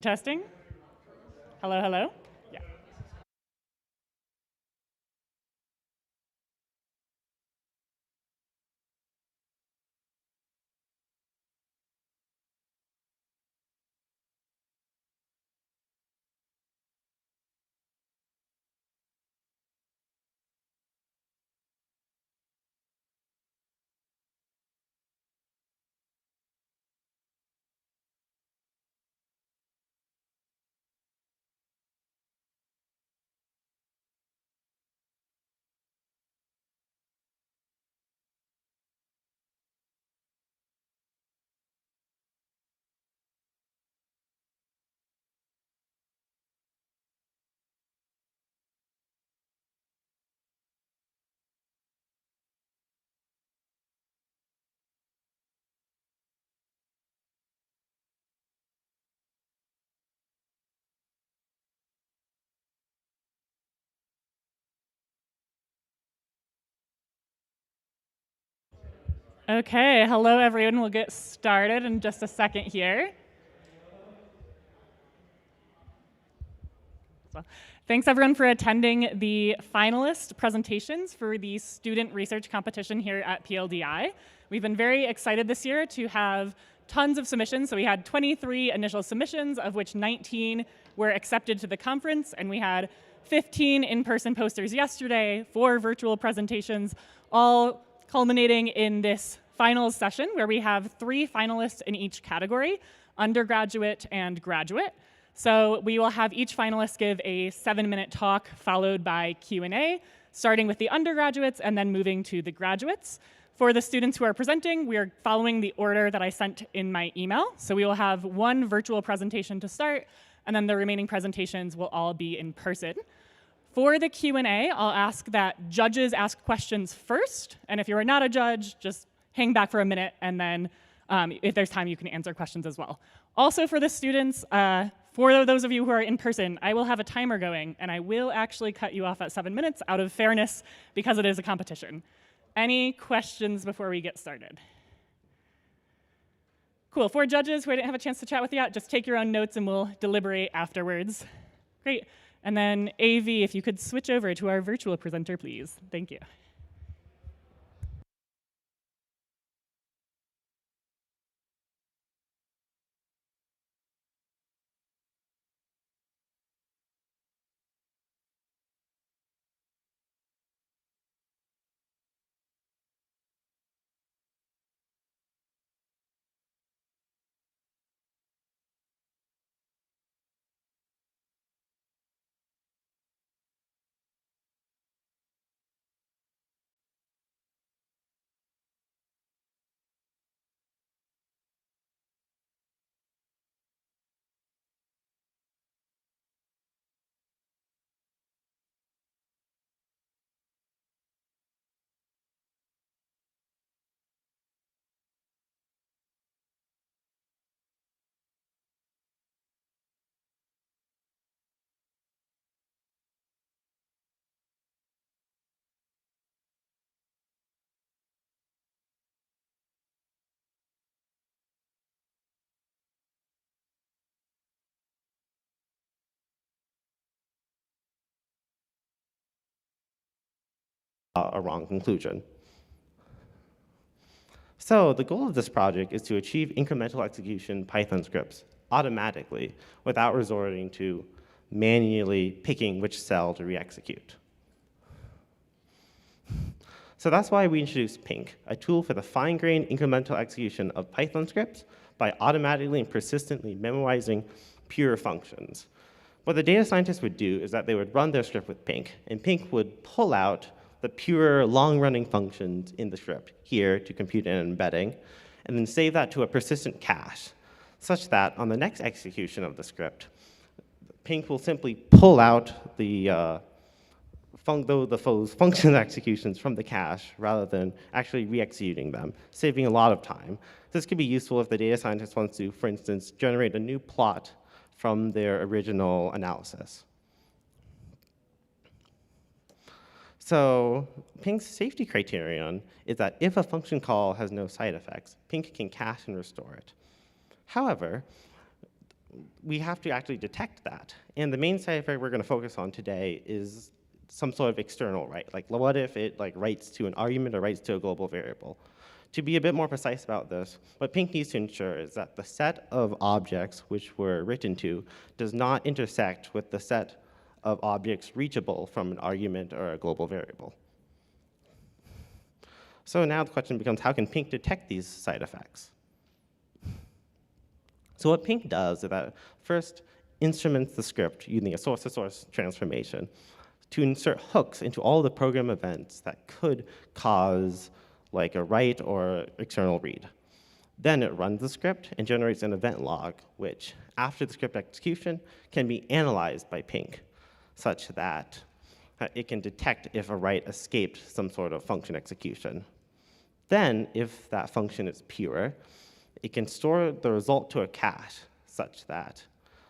Testing. Hello, hello. Yeah. Okay, hello everyone. We'll get started in just a second here. So, thanks everyone for attending the finalist presentations for the student research competition here at PLDI. We've been very excited this year to have tons of submissions. So we had 23 initial submissions, of which 19 were accepted to the conference, and we had 15 in-person posters yesterday, 4 virtual presentations, all culminating in this finals session where we have 3 finalists in each category, undergraduate and graduate. So we will have each finalist give a 7-minute talk followed by Q&A, starting with the undergraduates and then moving to the graduates. For the students who are presenting, we are following the order that I sent in my email. So we will have 1 virtual presentation to start, and then the remaining presentations will all be in person. For the Q&A, I'll ask that judges ask questions first, and if you are not a judge, just hang back for a minute, and then if there's time, you can answer questions as well. Also for the students, for those of you who are in person, I will have a timer going, and I will actually cut you off at 7 minutes out of fairness because it is a competition. Any questions before we get started? Cool. For judges who I didn't have a chance to chat with yet, just take your own notes and we'll deliberate afterwards. Great. And then AV, if you could switch over to our virtual presenter, please. Thank you. A wrong conclusion. So the goal of this project is to achieve incremental execution Python scripts automatically without resorting to manually picking which cell to re-execute. So that's why we introduced Pink, a tool for the fine-grained incremental execution of Python scripts by automatically and persistently memorizing pure functions. What the data scientists would do is that they would run their script with Pink, and Pink would pull out the pure long-running functions in the script here to compute an embedding, and then save that to a persistent cache, such that on the next execution of the script, Pink will simply pull out those function executions from the cache rather than actually re-executing them, saving a lot of time. This could be useful if the data scientist wants to, for instance, generate a new plot from their original analysis. So Pink's safety criterion is that if a function call has no side effects, Pink can cache and restore it. However, we have to actually detect that. And the main side effect we're going to focus on today is some sort of external write. Like, what if it writes to an argument or writes to a global variable? To be a bit more precise about this, what Pink needs to ensure is that the set of objects which were written to does not intersect with the set of objects reachable from an argument or a global variable. So now the question becomes, how can Pink detect these side effects? So what Pink does is that first instruments the script using a source-to-source transformation to insert hooks into all the program events that could cause like a write or external read. Then it runs the script and generates an event log, which after the script execution can be analyzed by Pink, such that it can detect if a write escaped some sort of function execution. Then, if that function is pure, it can store the result to a cache, such that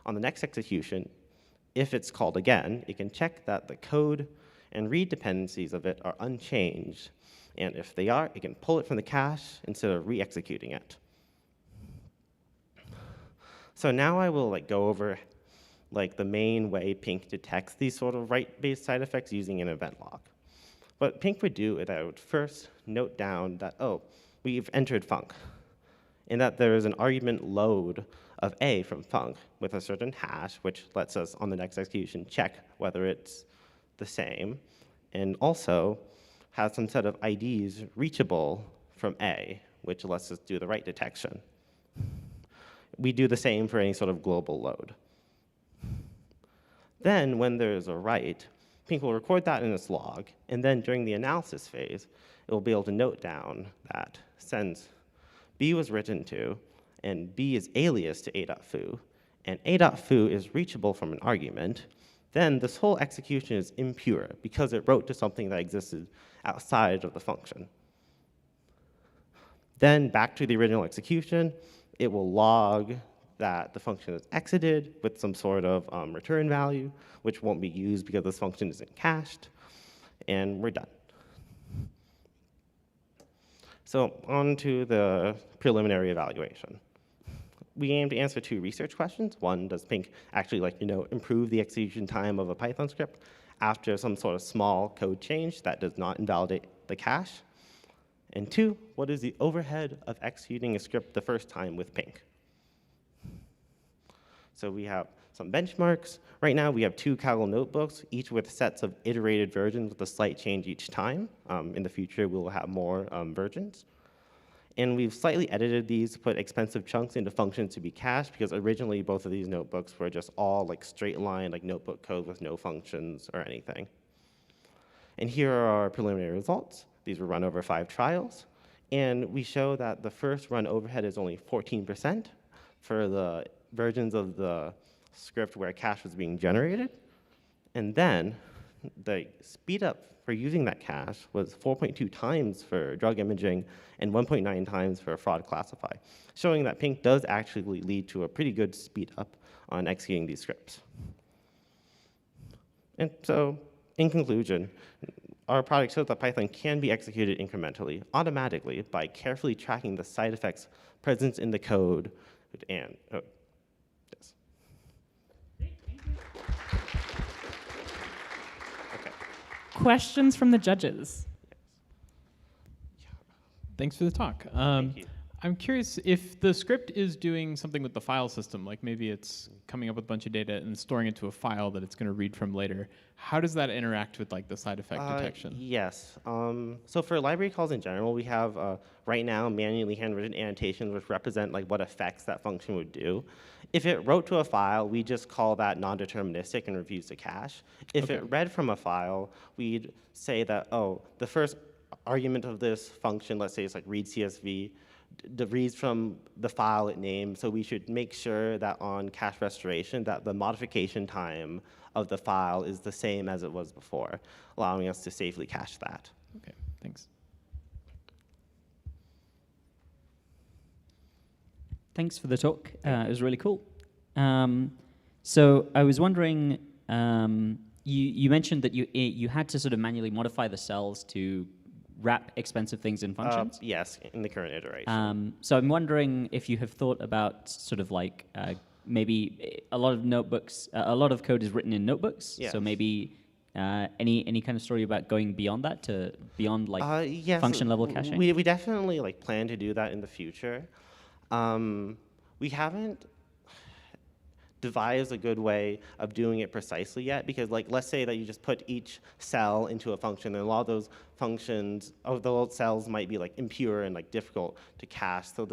on the next execution, if it's called again, it can check that the code and read dependencies of it are unchanged. And if they are, it can pull it from the cache instead of re-executing it. So now I will go over the main way Pink detects these sort of write-based side effects using an event log. What Pink would do is I would first note down that, oh, we've entered func, and that there is an argument load of A from func with a certain hash, which lets us, on the next execution, check whether it's the same, and also has some set of IDs reachable from A, which lets us do the write detection. We do the same for any sort of global load. Then, when there's a write, Pink will record that in its log, and then during the analysis phase, it will be able to note down that since B was written to, and B is alias to a.foo, and a.foo is reachable from an argument, then this whole execution is impure because it wrote to something that existed outside of the function. Then back to the original execution, it will log that the function is exited with some sort of return value, which won't be used because this function isn't cached, and we're done. So on to the preliminary evaluation. We aim to answer 2 research questions. One, does Pink actually improve the execution time of a Python script after some sort of small code change that does not invalidate the cache? And 2, what is the overhead of executing a script the first time with Pink? So we have some benchmarks. Right now, we have 2 Kaggle notebooks, each with sets of iterated versions with a slight change each time. In the future, we'll have more versions. And we've slightly edited these to put expensive chunks into functions to be cached, because originally both of these notebooks were just all straight line, notebook code with no functions or anything. And here are our preliminary results. These were run over 5 trials. And we show that the first run overhead is only 14% for the versions of the script where a cache was being generated. And then the speed up for using that cache was 4.2 times for drug imaging and 1.9 times for fraud classify, showing that Pink does actually lead to a pretty good speed up on executing these scripts. And so, in conclusion, our product shows that Python can be executed incrementally, automatically, by carefully tracking the side effects present in the code. And, yes. Okay. Questions from the judges? Thanks for the talk. Thank you. I'm curious if the script is doing something with the file system, like maybe it's coming up with a bunch of data and storing it to a file that it's going to read from later. How does that interact with the side effect detection? Yes. So for library calls in general, we have right now manually handwritten annotations which represent what effects that function would do. If it wrote to a file, we just call that non-deterministic and refuse to cache. If it read from a file, we'd say that, oh, the first argument of this function, let's say it's read CSV, reads from the file it named, so we should make sure that on cache restoration that the modification time of the file is the same as it was before, allowing us to safely cache that. Okay, thanks. Thanks for the talk. It was really cool. So I was wondering, you mentioned that you had to sort of manually modify the cells to wrap expensive things in functions? Yes, in the current iteration. So I'm wondering if you have thought about sort of maybe a lot of notebooks, a lot of code is written in notebooks. Yes. So maybe any kind of story about going beyond that to beyond like Yes, function level caching. we definitely like plan to do that in the future. We haven't devised a good way of doing it precisely yet, because like let's say that you just put each cell into a function, and a lot of those functions of those cells might be like impure and like difficult to cache. So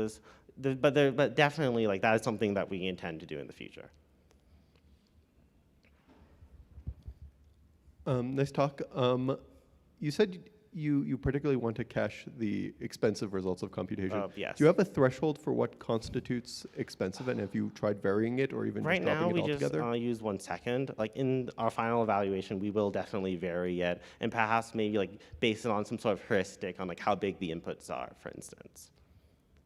but definitely like that is something that we intend to do in the future. Nice talk. You said you particularly want to cache the expensive results of computation. Yes. Do you have a threshold for what constitutes expensive, and have you tried varying it or even Right just now, dropping we it just altogether? use 1 second. Like in our final evaluation, we will definitely vary it, and perhaps maybe like base it on some sort of heuristic on like how big the inputs are, for instance.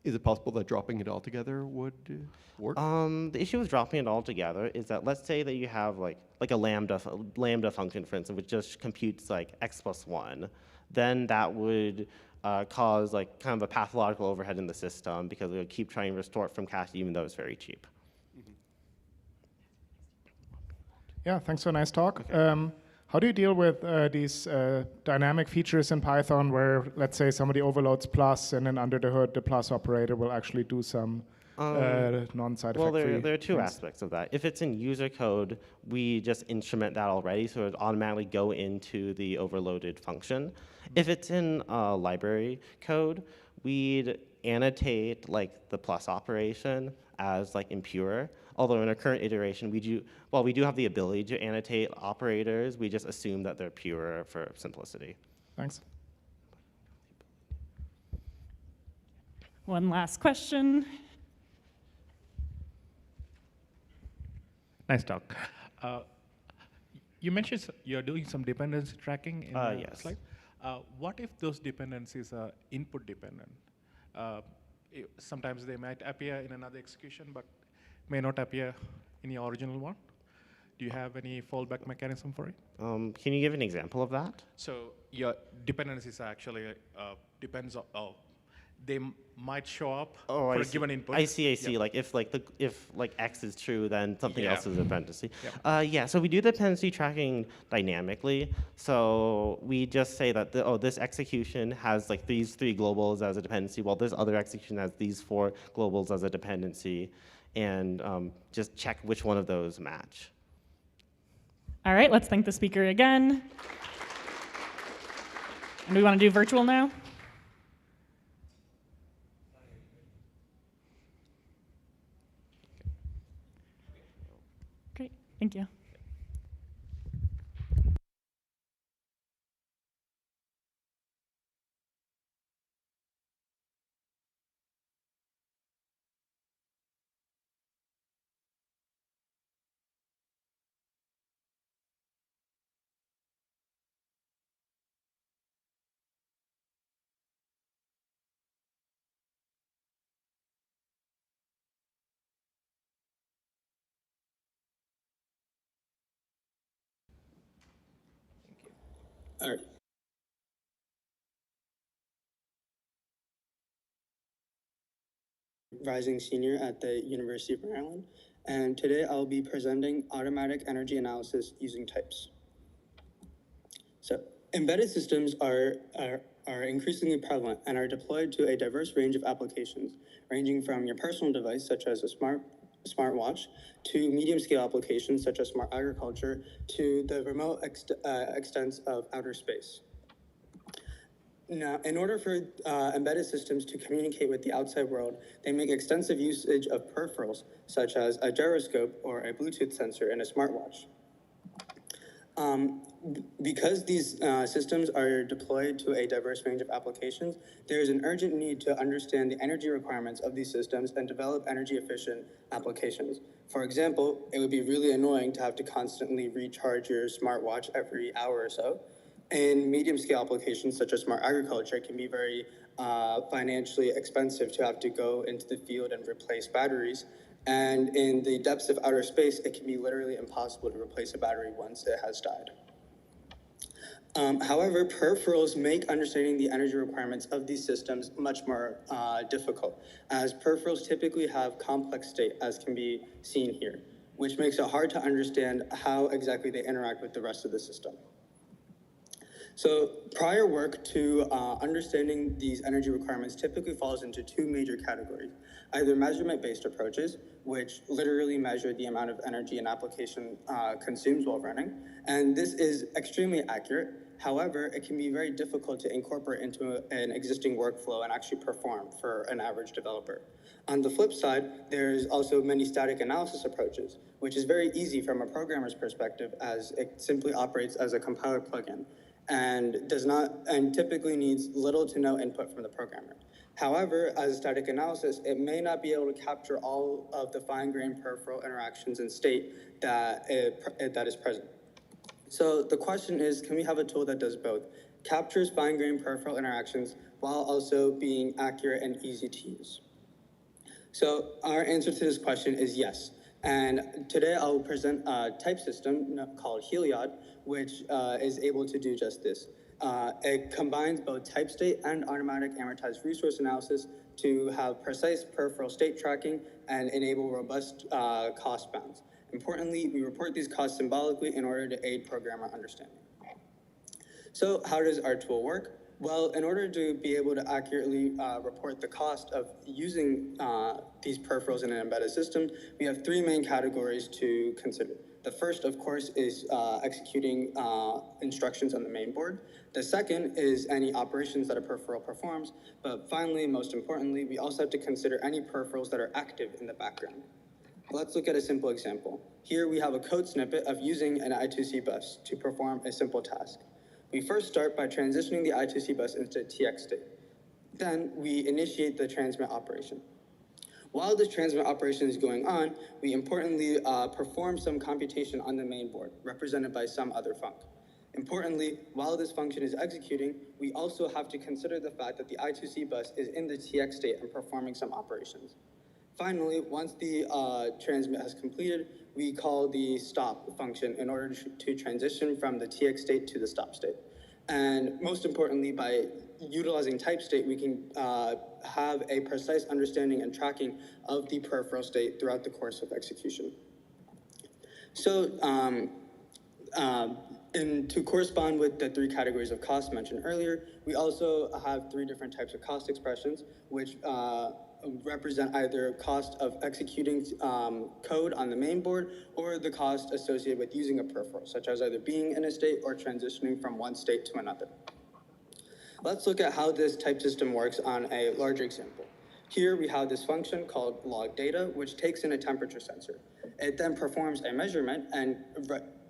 Is it possible that dropping it altogether would work? The issue with dropping it all together is that let's say that you have like a lambda function, for instance, which just computes like x plus 1, then that would cause like kind of a pathological overhead in the system, because it would keep trying to restore it from cache even though it's very cheap. Yeah, thanks for a nice talk. How do you deal with these dynamic features in Python where, let's say, somebody overloads plus, and then under the hood, the plus operator will actually do some non-side effect? Well, there are two aspects of that. If it's in user code, we just instrument that already, so it automatically go into the overloaded function. If it's in library code, we'd annotate like the plus operation as like impure. Although in our current iteration, we do have the ability to annotate operators. We just assume that they're pure for simplicity. Thanks. One last question. Nice talk. You mentioned you're doing some dependency tracking in the Yes. slide. What if those dependencies are input dependent? Sometimes they might appear in another execution, but may not appear in the original one. Do you have any fallback mechanism for it? Can you give an example of that? So your dependencies actually depends on, they might show up for a given input. I see. Yeah. Like if X is true, then something Yeah. else is a dependency. Yeah. Yeah. So we do dependency tracking dynamically. So we just say that this execution has like these 3 globals as a dependency, while this other execution has these 4 globals as a dependency, and just check which one of those match. All right, let's thank the speaker again. And we want to do virtual now? Great, thank you. All right. Rising senior at the University of Maryland, and today I'll be presenting automatic energy analysis using types. So, embedded systems are increasingly prevalent and are deployed to a diverse range of applications, ranging from your personal device, such as a smartwatch, to medium-scale applications such as smart agriculture, to the remote extents of outer space. Now, in order for embedded systems to communicate with the outside world, they make extensive usage of peripherals, such as a gyroscope or a Bluetooth sensor in a smartwatch. Because these systems are deployed to a diverse range of applications, there is an urgent need to understand the energy requirements of these systems and develop energy-efficient applications. For example, it would be really annoying to have to constantly recharge your smartwatch every hour or so. In medium-scale applications such as smart agriculture, it can be very financially expensive to have to go into the field and replace batteries. And in the depths of outer space, it can be literally impossible to replace a battery once it has died. However, peripherals make understanding the energy requirements of these systems much more difficult, as peripherals typically have complex state, as can be seen here, which makes it hard to understand how exactly they interact with the rest of the system. So prior work to understanding these energy requirements typically falls into two major categories, either measurement-based approaches, which literally measure the amount of energy an application consumes while running, and this is extremely accurate. However, it can be very difficult to incorporate into an existing workflow and actually perform for an average developer. On the flip side, there's also many static analysis approaches, which is very easy from a programmer's perspective, as it simply operates as a compiler plugin and typically needs little to no input from the programmer. However, as a static analysis, it may not be able to capture all of the fine-grained peripheral interactions and state that is present. So the question is, can we have a tool that does both? Captures fine-grained peripheral interactions while also being accurate and easy to use. So our answer to this question is yes. And today I'll present a type system called Heliod, which is able to do just this. It combines both type state and automatic amortized resource analysis to have precise peripheral state tracking and enable robust cost bounds. Importantly, we report these costs symbolically in order to aid programmer understanding. So how does our tool work? Well, in order to be able to accurately report the cost of using these peripherals in an embedded system, we have three main categories to consider. The first, of course, is executing instructions on the main board. The second is any operations that a peripheral performs. But finally, most importantly, we also have to consider any peripherals that are active in the background. Let's look at a simple example. Here we have a code snippet of using an I2C bus to perform a simple task. We first start by transitioning the I2C bus into TX state. Then we initiate the transmit operation. While this transmit operation is going on, we importantly perform some computation on the main board, represented by some other func. Importantly, while this function is executing, we also have to consider the fact that the I2C bus is in the TX state and performing some operations. Finally, once the transmit has completed, we call the stop function in order to transition from the TX state to the stop state. And most importantly, by utilizing type state, we can have a precise understanding and tracking of the peripheral state throughout the course of execution. So to correspond with the three categories of cost mentioned earlier, we also have three different types of cost expressions, which represent either cost of executing code on the main board or the cost associated with using a peripheral, such as either being in a state or transitioning from one state to another. Let's look at how this type system works on a larger example. Here we have this function called log data, which takes in a temperature sensor. It then performs a measurement and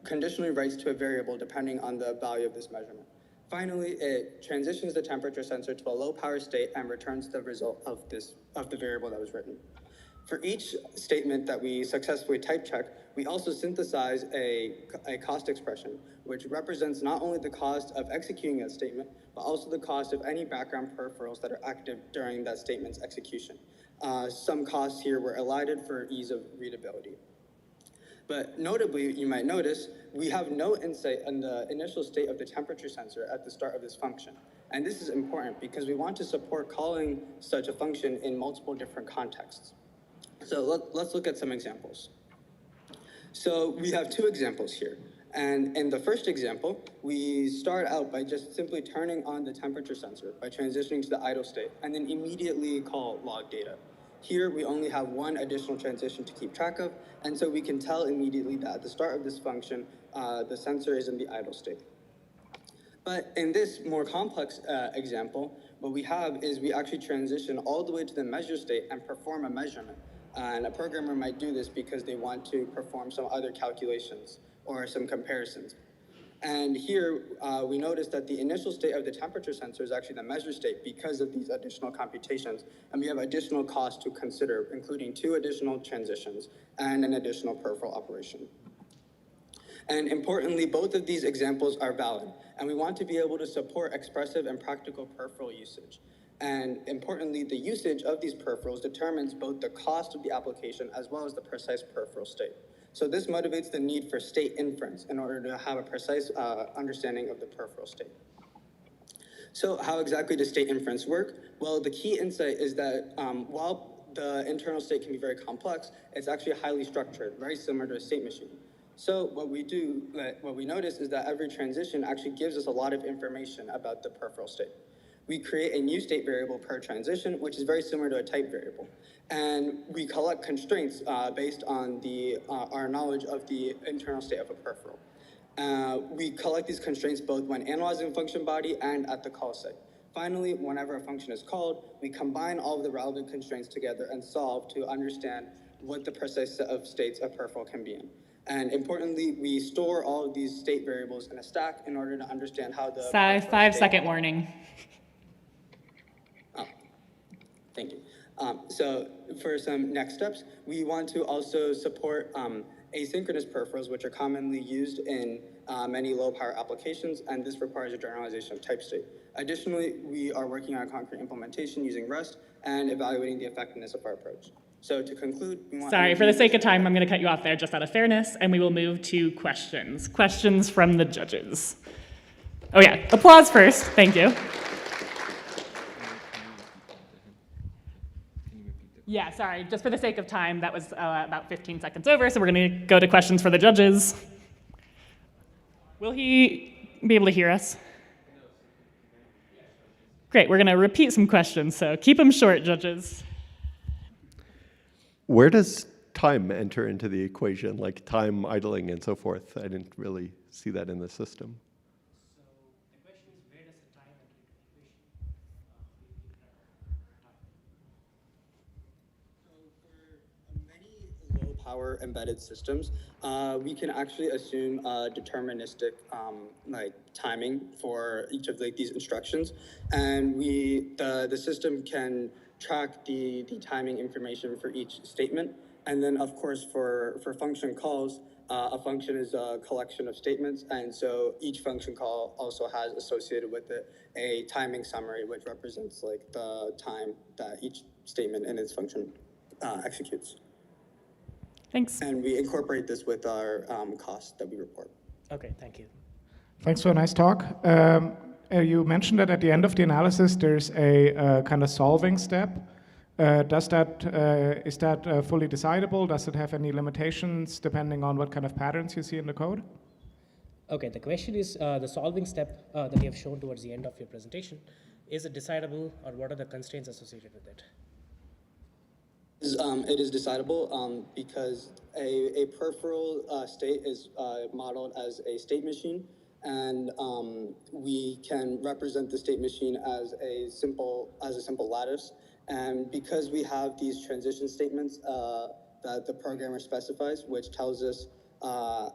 conditionally writes to a variable depending on the value of this measurement. Finally, it transitions the temperature sensor to a low power state and returns the result of the variable that was written. For each statement that we successfully type check, we also synthesize a cost expression, which represents not only the cost of executing that statement, but also the cost of any background peripherals that are active during that statement's execution. Some costs here were elided for ease of readability. But notably, you might notice, we have no insight on the initial state of the temperature sensor at the start of this function. And this is important because we want to support calling such a function in multiple different contexts. So let's look at some examples. So we have two examples here. And in the first example, we start out by just simply turning on the temperature sensor by transitioning to the idle state, and then immediately call log data. Here, we only have one additional transition to keep track of, and so we can tell immediately that at the start of this function, the sensor is in the idle state. But in this more complex example, what we have is we actually transition all the way to the measure state and perform a measurement. And a programmer might do this because they want to perform some other calculations or some comparisons. And here, we notice that the initial state of the temperature sensor is actually the measure state because of these additional computations. And we have additional costs to consider, including 2 additional transitions and an additional peripheral operation. And importantly, both of these examples are valid. And we want to be able to support expressive and practical peripheral usage. And importantly, the usage of these peripherals determines both the cost of the application as well as the precise peripheral state. So this motivates the need for state inference in order to have a precise understanding of the peripheral state. So how exactly does state inference work? Well, the key insight is that while the internal state can be very complex, it's actually highly structured, very similar to a state machine. So what we notice is that every transition actually gives us a lot of information about the peripheral state. We create a new state variable per transition, which is very similar to a type variable. And we collect constraints based on our knowledge of the internal state of a peripheral. We collect these constraints both when analyzing a function body and at the call site. Finally, whenever a function is called, we combine all of the relevant constraints together and solve to understand what the precise set of states a peripheral can be in. And importantly, we store all of these state variables in a stack in order to understand how the... 5-second warning. Oh, thank you. So for some next steps, we want to also support asynchronous peripherals, which are commonly used in many low-power applications, and this requires a generalization of type state. Additionally, we are working on a concrete implementation using Rust and evaluating the effectiveness of our approach. So to conclude, we want... Sorry, for the sake of time, I'm going to cut you off there just out of fairness, and we will move to questions. Questions from the judges. Oh yeah, applause first. Thank you. Yeah, sorry, just for the sake of time, that was about 15 seconds over, so we're going to go to questions for the judges. Will he be able to hear us? Great, we're going to repeat some questions, so keep them short, judges. Where does time enter into the equation, like time idling and so forth? I didn't really see that in the system. So the question is, where does the time enter into the equation? So for many low-power embedded systems, we can actually assume deterministic timing for each of these instructions, and the system can track the timing information for each statement. And then, of course, for function calls, a function is a collection of statements, and so each function call also has associated with it a timing summary, which represents like the time that each statement in its function executes. Thanks. And we incorporate this with our costs that we report. Okay, thank you. Thanks for a nice talk. You mentioned that at the end of the analysis, there's a kind of solving step. Is that fully decidable? Does it have any limitations depending on what kind of patterns you see in the code? Okay, the question is the solving step that you have shown towards the end of your presentation. Is it decidable, or what are the constraints associated with it? It is decidable because a peripheral state is modeled as a state machine, and we can represent the state machine as a simple lattice. And because we have these transition statements that the programmer specifies, which tells us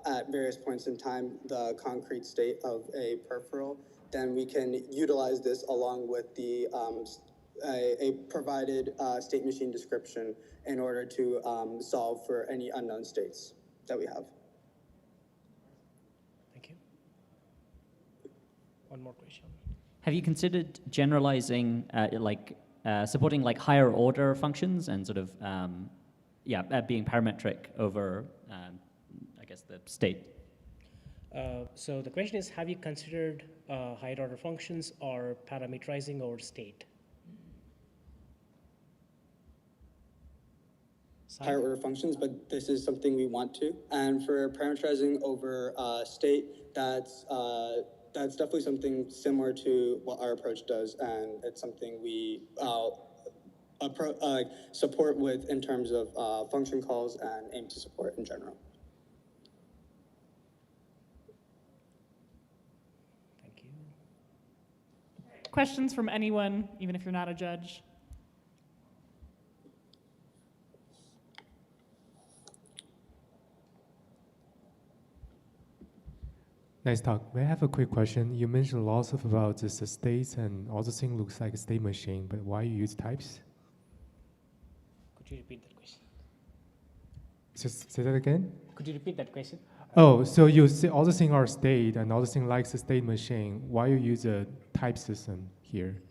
at various points in time the concrete state of a peripheral, then we can utilize this along with a provided state machine description in order to solve for any unknown states that we have. Thank you. One more question. Have you considered generalizing, supporting like higher order functions and sort of, being parametric over, I guess, the state? So the question is, have you considered higher order functions or parameterizing over state? Higher order functions, but this is something we want to. And for parameterizing over state, that's definitely something similar to what our approach does, and it's something we support with in terms of function calls and aim to support in general. Thank you. Questions from anyone, even if you're not a judge? Nice talk. May I have a quick question? You mentioned lots about just the states, and all the thing looks like a state machine, but why you use types? Could you repeat that question? Just say that again? Could you repeat that question? Oh, so you see all the things are state, and all the thing likes a state machine. Why you use a type system here?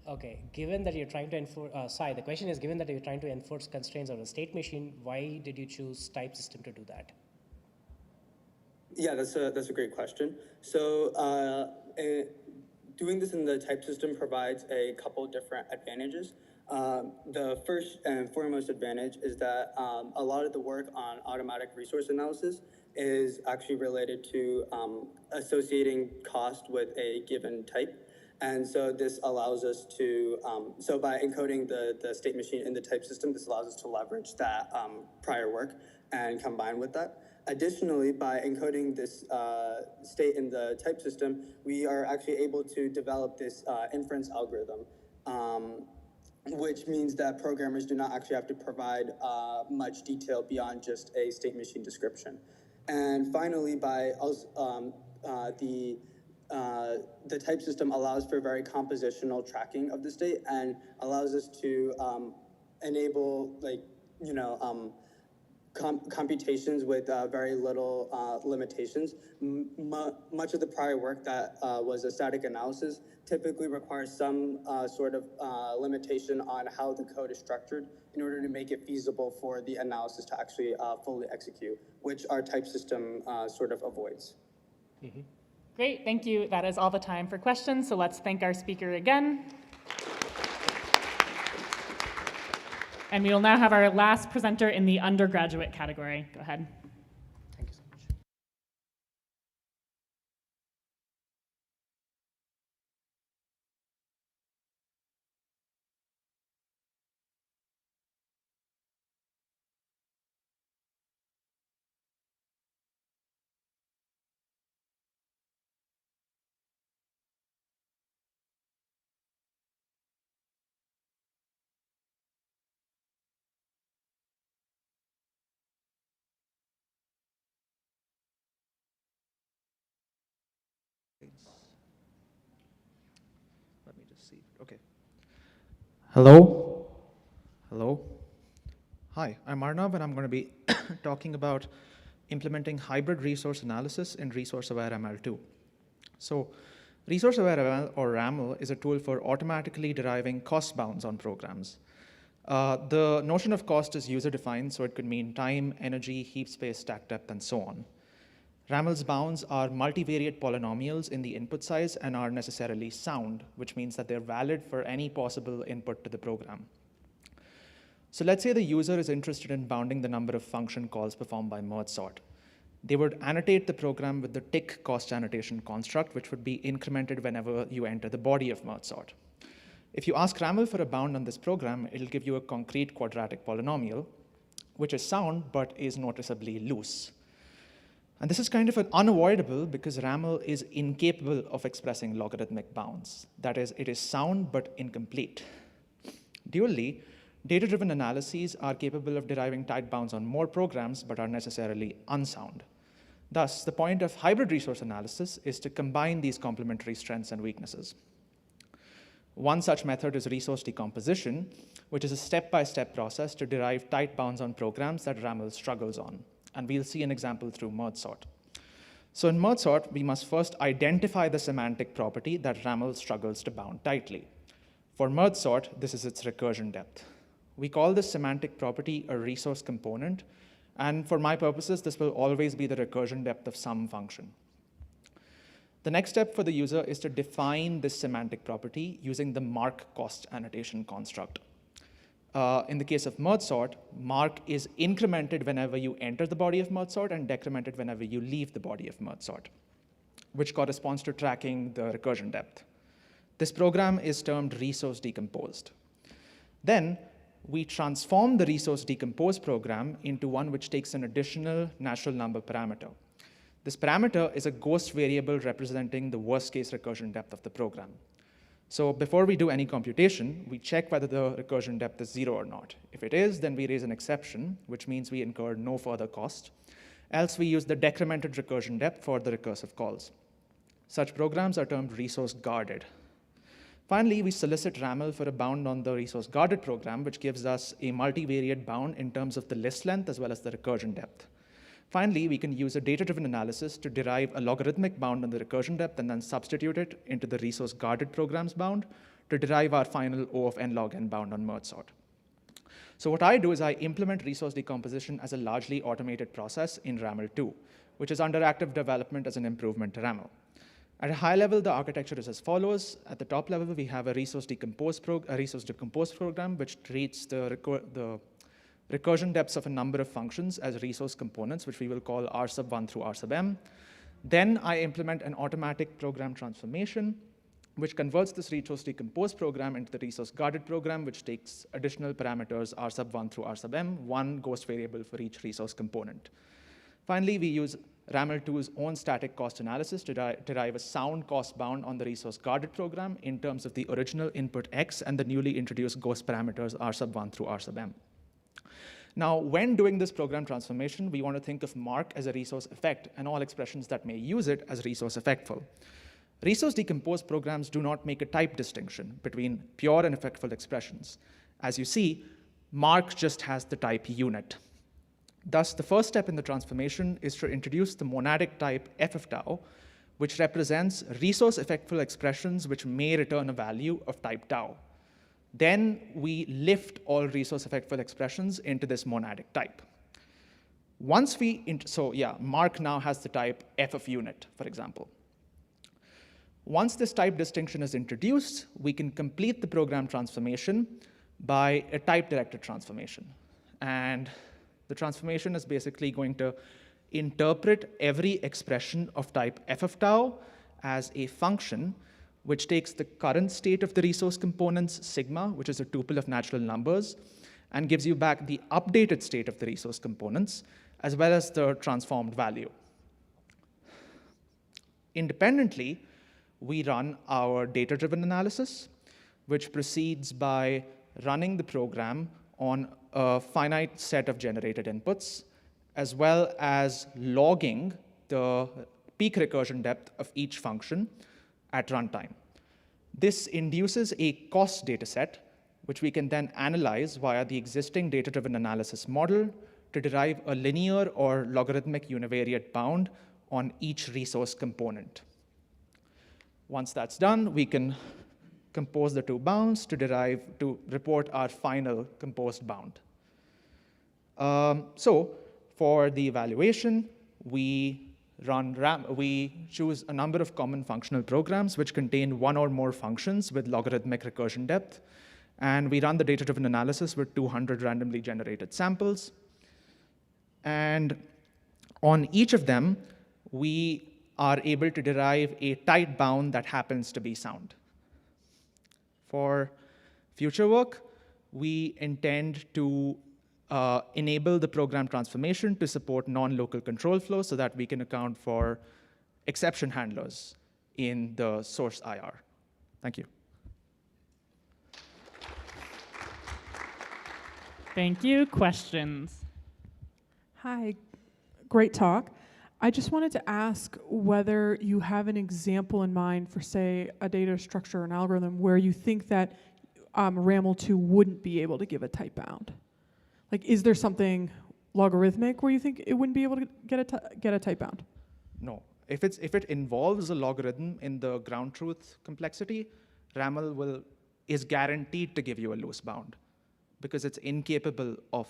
Okay, given that you're trying to enforce, the question is, given that you're trying to enforce constraints on a state machine, why did you choose type system to do that? Yeah, that's a great question. So doing this in the type system provides a couple different advantages. The first and foremost advantage is that a lot of the work on automatic resource analysis is actually related to associating cost with a given type. And so this allows us to, so by encoding the state machine in the type system, this allows us to leverage that prior work and combine with that. Additionally, by encoding this state in the type system, we are actually able to develop this inference algorithm, which means that programmers do not actually have to provide much detail beyond just a state machine description. And finally, by the type system allows for very compositional tracking of the state and allows us to enable, like, computations with very little limitations. Much of the prior work that was a static analysis typically requires some sort of limitation on how the code is structured in order to make it feasible for the analysis to actually fully execute, which our type system sort of avoids. Mm-hmm. Great, thank you. That is all the time for questions, so let's thank our speaker again. And we will now have our last presenter in the undergraduate category. Go ahead. Thank you so much. Let me just see. Okay. Hello? Hello? Hi, I'm Arnav, and I'm going to be talking about implementing hybrid resource analysis in resource-aware ML2. So, resource-aware ML, or RAML, is a tool for automatically deriving cost bounds on programs. The notion of cost is user-defined, so it could mean time, energy, heap space, stack depth, and so on. RAML's bounds are multivariate polynomials in the input size and are necessarily sound, which means that they're valid for any possible input to the program. So let's say the user is interested in bounding the number of function calls performed by merge sort. They would annotate the program with the tick cost annotation construct, which would be incremented whenever you enter the body of merge sort. If you ask RAML for a bound on this program, it'll give you a concrete quadratic polynomial, which is sound but is noticeably loose. And this is kind of unavoidable because RAML is incapable of expressing logarithmic bounds. That is, it is sound but incomplete. Dually, data-driven analyses are capable of deriving tight bounds on more programs but are necessarily unsound. Thus, the point of hybrid resource analysis is to combine these complementary strengths and weaknesses. One such method is resource decomposition, which is a step-by-step process to derive tight bounds on programs that RAML struggles on. And we'll see an example through merge sort. So in merge sort, we must first identify the semantic property that RAML struggles to bound tightly. For merge sort, this is its recursion depth. We call this semantic property a resource component, and for my purposes, this will always be the recursion depth of some function. The next step for the user is to define this semantic property using the mark cost annotation construct. In the case of merge sort, mark is incremented whenever you enter the body of merge sort and decremented whenever you leave the body of merge sort, which corresponds to tracking the recursion depth. This program is termed resource decomposed. Then we transform the resource decomposed program into one which takes an additional natural number parameter. This parameter is a ghost variable representing the worst case recursion depth of the program. So before we do any computation, we check whether the recursion depth is 0 or not. If it is, then we raise an exception, which means we incur no further cost. Else we use the decremented recursion depth for the recursive calls. Such programs are termed resource guarded. Finally, we solicit RAML for a bound on the resource guarded program, which gives us a multivariate bound in terms of the list length as well as the recursion depth. Finally, we can use a data-driven analysis to derive a logarithmic bound on the recursion depth and then substitute it into the resource guarded programs bound to derive our final O of n log n bound on merge sort. So what I do is I implement resource decomposition as a largely automated process in RAML2. which is under active development as an improvement to RAML. At a high level, the architecture is as follows. At the top level, we have a resource decompose program, which treats the recursion depths of a number of functions as resource components, which we will call R sub 1 through R sub m. Then I implement an automatic program transformation, which converts this resource decompose program into the resource guarded program, which takes additional parameters R sub 1 through R sub m, one ghost variable for each resource component. Finally, we use RAML2's own static cost analysis to derive a sound cost bound on the resource guarded program in terms of the original input x and the newly introduced ghost parameters R sub 1 through R sub m. Now, when doing this program transformation, we want to think of mark as a resource effect and all expressions that may use it as resource effectful. Resource decompose programs do not make a type distinction between pure and effectful expressions. As you see, mark just has the type unit. Thus, the first step in the transformation is to introduce the monadic type f of tau, which represents resource effectful expressions which may return a value of type tau. Then we lift all resource effectful expressions into this monadic type. Once mark now has the type f of unit, for example. Once this type distinction is introduced, we can complete the program transformation by a type-directed transformation. And the transformation is basically going to interpret every expression of type f of tau as a function which takes the current state of the resource components, sigma, which is a tuple of natural numbers, and gives you back the updated state of the resource components, as well as the transformed value. Independently, we run our data-driven analysis, which proceeds by running the program on a finite set of generated inputs, as well as logging the peak recursion depth of each function at runtime. This induces a cost data set, which we can then analyze via the existing data-driven analysis model to derive a linear or logarithmic univariate bound on each resource component. Once that's done, we can compose the two bounds to report our final composed bound. So for the evaluation, we choose a number of common functional programs which contain one or more functions with logarithmic recursion depth. And we run the data-driven analysis with 200 randomly generated samples. And on each of them, we are able to derive a tight bound that happens to be sound. For future work, we intend to enable the program transformation to support non-local control flow so that we can account for exception handlers in the source IR. Thank you. Thank you. Questions? Hi, great talk. I just wanted to ask whether you have an example in mind for, say, a data structure or an algorithm where you think that RAML2 wouldn't be able to give a type bound. Like, is there something logarithmic where you think it wouldn't be able to get a type bound? No. If it involves a logarithm in the ground truth complexity, RAML is guaranteed to give you a loose bound because it's incapable of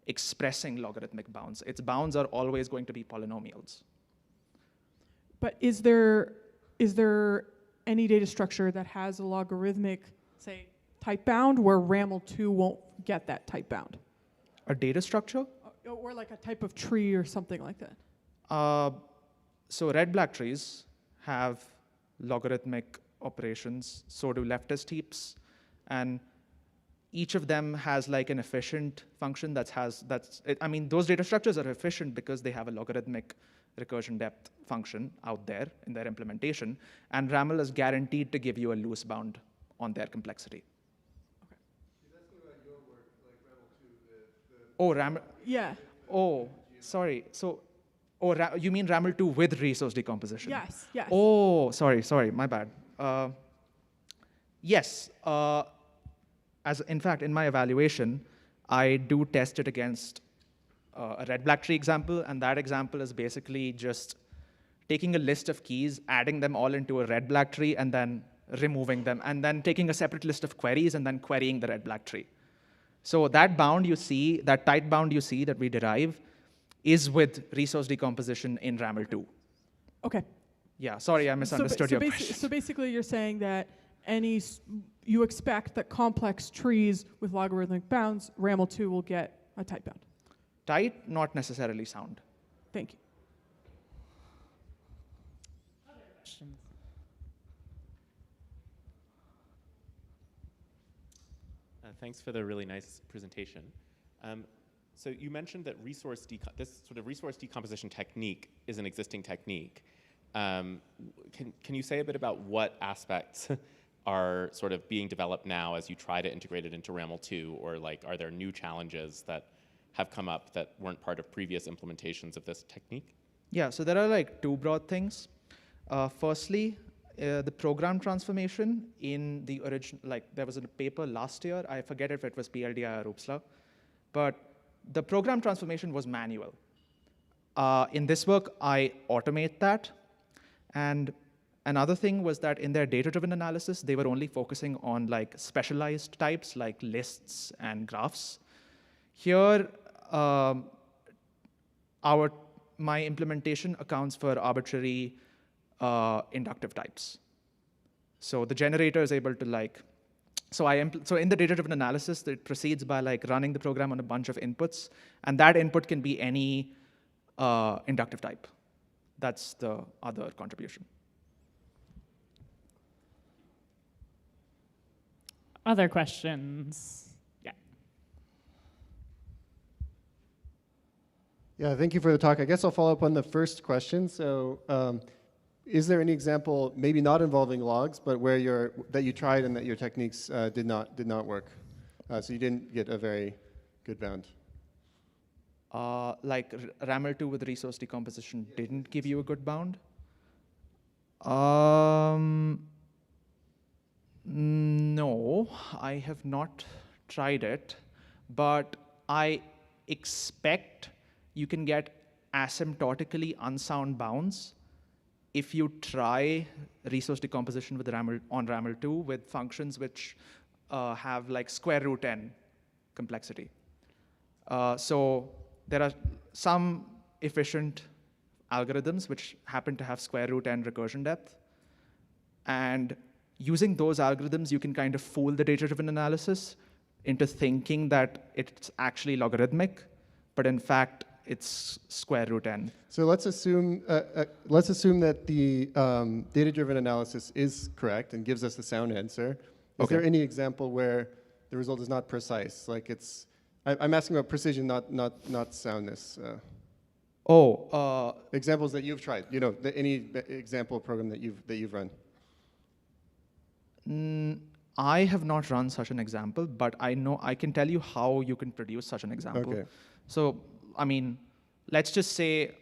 expressing logarithmic bounds. Its bounds are always going to be polynomials. But is there any data structure that has a logarithmic, say, type bound where RAML2 won't get that type bound? A data structure? Or like a type of tree or something like that. So red-black trees have logarithmic operations, so do leftist heaps, and each of them has like an efficient function those data structures are efficient because they have a logarithmic recursion depth function out there in their implementation, and RAML is guaranteed to give you a loose bound on their complexity. Oh, RAML. Yeah. Oh, sorry. So, you mean RAML2 with resource decomposition? Yes, yes. Oh, sorry, my bad. Yes. In fact, in my evaluation, I do test it against a red-black tree example, and that example is basically just taking a list of keys, adding them all into a red-black tree, and then removing them, and then taking a separate list of queries, and then querying the red-black tree. So that bound you see, that tight bound you see that we derive, is with resource decomposition in RAML2. Okay. Yeah, sorry, I misunderstood your question. So basically you're saying that you expect that complex trees with logarithmic bounds, RAML2 will get a tight bound. Tight, not necessarily sound. Thank you. Thanks for the really nice presentation. So you mentioned that this sort of resource decomposition technique is an existing technique. Can you say a bit about what aspects are sort of being developed now as you try to integrate it into RAML2, or like are there new challenges that have come up that weren't part of previous implementations of this technique? Yeah, so there are like two broad things. Firstly, the program transformation in the original, like there was a paper last year, I forget if it was PLDI or Uppsala, but the program transformation was manual. In this work, I automate that. And another thing was that in their data-driven analysis, they were only focusing on like specialized types like lists and graphs. Here, my implementation accounts for arbitrary inductive types. So the generator is able to like, so in the data-driven analysis, it proceeds by like running the program on a bunch of inputs, and that input can be any inductive type. That's the other contribution. Other questions? Yeah. Yeah, thank you for the talk. I guess I'll follow up on the first question. So is there any example, maybe not involving logs, but where that you tried and that your techniques did not work? So you didn't get a very good bound. Like RAML2 with resource decomposition didn't give you a good bound? No, I have not tried it, but I expect you can get asymptotically unsound bounds if you try resource decomposition with on RAML2 with functions which have like square root n complexity. So there are some efficient algorithms which happen to have square root n recursion depth. And using those algorithms, you can kind of fool the data-driven analysis into thinking that it's actually logarithmic, but in fact, it's square root n. So let's assume that the data-driven analysis is correct and gives us a sound answer. Is there any example where the result is not precise? Like I'm asking about precision, not soundness. Examples that you've tried. You know, any example program that you've run. I have not run such an example, but I can tell you how you can produce such an example. Okay. So, I mean, let's just say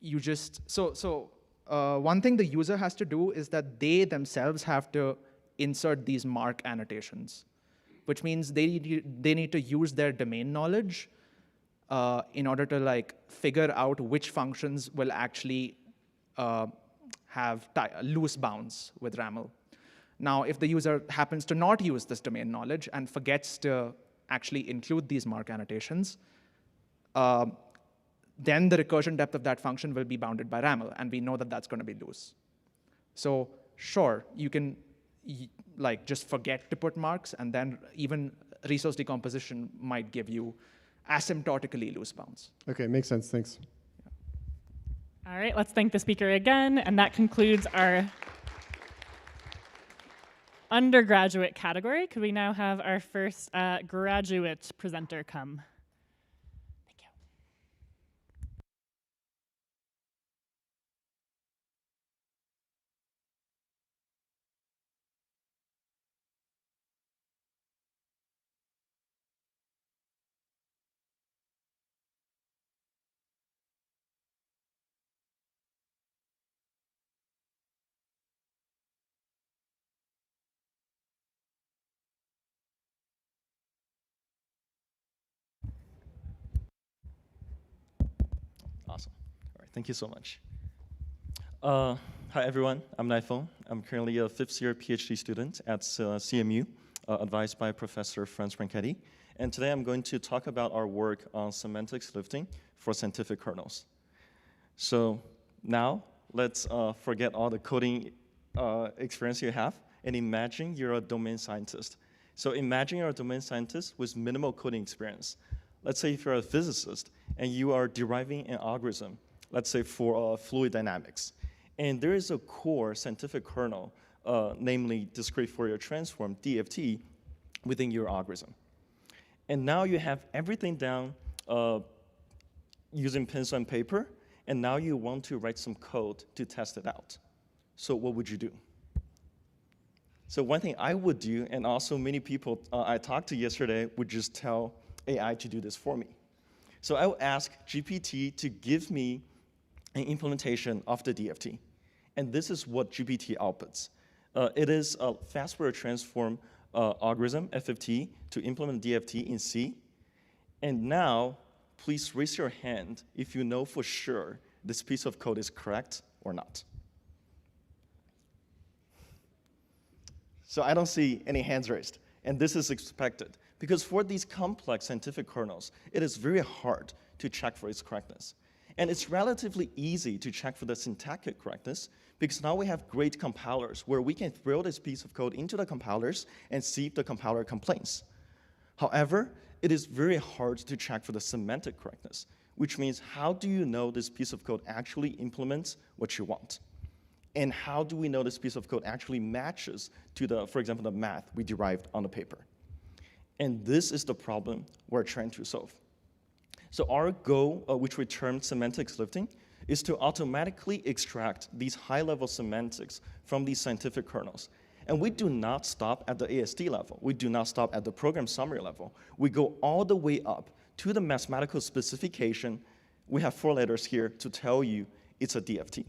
you just, one thing the user has to do is that they themselves have to insert these mark annotations, which means they need to use their domain knowledge in order to like figure out which functions will actually have loose bounds with RAML. Now, if the user happens to not use this domain knowledge and forgets to actually include these mark annotations, then the recursion depth of that function will be bounded by RAML, and we know that that's going to be loose. So sure, you can like just forget to put marks, and then even resource decomposition might give you asymptotically loose bounds. Okay, makes sense. Thanks. All right, let's thank the speaker again, and that concludes our undergraduate category. Could we now have our first graduate presenter come? Thank you. Awesome. All right, thank you so much. Hi, everyone. I'm Naifo. I'm currently a fifth-year PhD student at CMU, advised by Professor Franz Branchetti. and today I'm going to talk about our work on semantics lifting for scientific kernels. So now let's forget all the coding experience you have and imagine you're a domain scientist. So imagine you're a domain scientist with minimal coding experience. Let's say if you're a physicist and you are deriving an algorithm, let's say for fluid dynamics, and there is a core scientific kernel, namely discrete Fourier transform, DFT, within your algorithm. And now you have everything down using pencil and paper, and now you want to write some code to test it out. So what would you do? So one thing I would do, and also many people I talked to yesterday would just tell AI to do this for me. So I would ask GPT to give me an implementation of the DFT. And this is what GPT outputs. It is a fast Fourier transform algorithm, FFT, to implement DFT in C. And now, please raise your hand if you know for sure this piece of code is correct or not. So I don't see any hands raised, and this is expected, because for these complex scientific kernels, it is very hard to check for its correctness. And it's relatively easy to check for the syntactic correctness, because now we have great compilers where we can throw this piece of code into the compilers and see if the compiler complains. However, it is very hard to check for the semantic correctness, which means how do you know this piece of code actually implements what you want? And how do we know this piece of code actually matches to the, for example, the math we derived on the paper? And this is the problem we're trying to solve. So our goal, which we termed semantics lifting, is to automatically extract these high-level semantics from these scientific kernels. And we do not stop at the ASD level. We do not stop at the program summary level. We go all the way up to the mathematical specification. We have 4 letters here to tell you it's a DFT.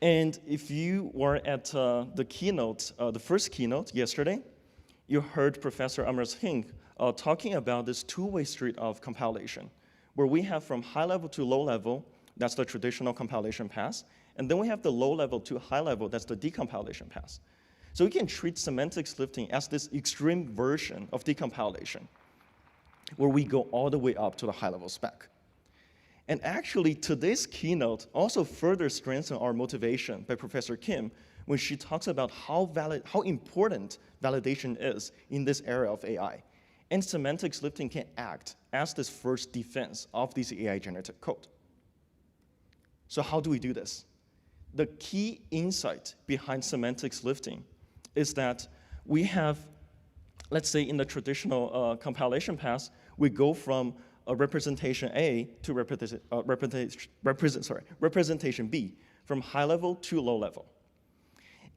And if you were at the keynote, the first keynote yesterday, you heard Professor Amar Singh talking about this two-way street of compilation, where we have from high level to low level, that's the traditional compilation pass, and then we have the low level to high level, that's the decompilation pass. So we can treat semantics lifting as this extreme version of decompilation, where we go all the way up to the high level spec. And actually, today's keynote also further strengthened our motivation by Professor Kim when she talks about how important validation is in this era of AI. And semantics lifting can act as this first defense of this AI-generated code. So how do we do this? The key insight behind semantics lifting is that we have, let's say in the traditional compilation pass, we go from representation A to representation B, from high level to low level.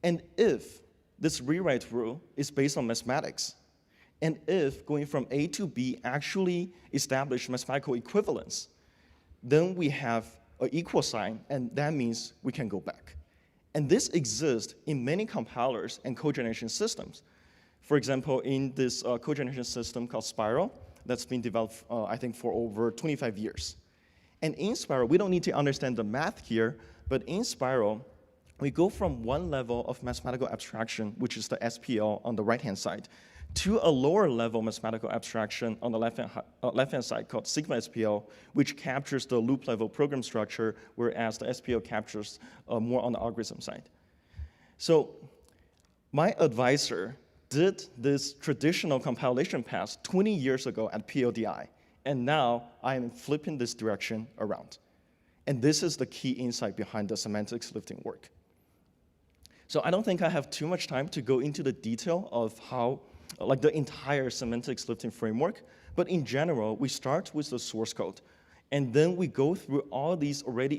And if this rewrite rule is based on mathematics, and if going from A to B actually establish mathematical equivalence, then we have an equal sign, and that means we can go back. And this exists in many compilers and code generation systems. For example, in this code generation system called Spiral, that's been developed, I think, for over 25 years. And in Spiral, we don't need to understand the math here, but in Spiral, we go from one level of mathematical abstraction, which is the SPL on the right-hand side, to a lower level mathematical abstraction on the left-hand side called sigma SPL, which captures the loop level program structure, whereas the SPL captures more on the algorithm side. So my advisor did this traditional compilation pass 20 years ago at PLDI, and now I am flipping this direction around. And this is the key insight behind the semantics lifting work. So I don't think I have too much time to go into the detail of how, like the entire semantics lifting framework, but in general, we start with the source code, and then we go through all these already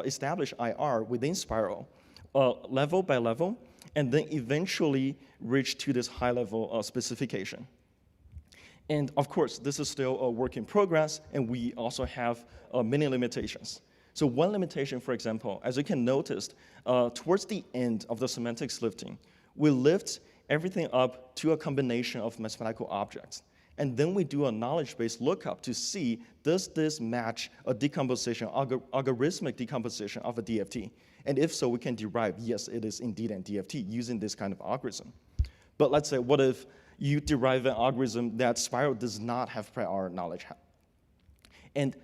established IR within Spiral, level by level, and then eventually reach to this high-level specification. And of course, this is still a work in progress, and we also have many limitations. So one limitation, for example, as you can notice, towards the end of the semantics lifting, we lift everything up to a combination of mathematical objects. And then we do a knowledge-based lookup to see, does this match a decomposition, algorithmic decomposition of a DFT? And if so, we can derive, yes, it is indeed a DFT using this kind of algorithm. But let's say, what if you derive an algorithm that Spiral does not have prior knowledge. And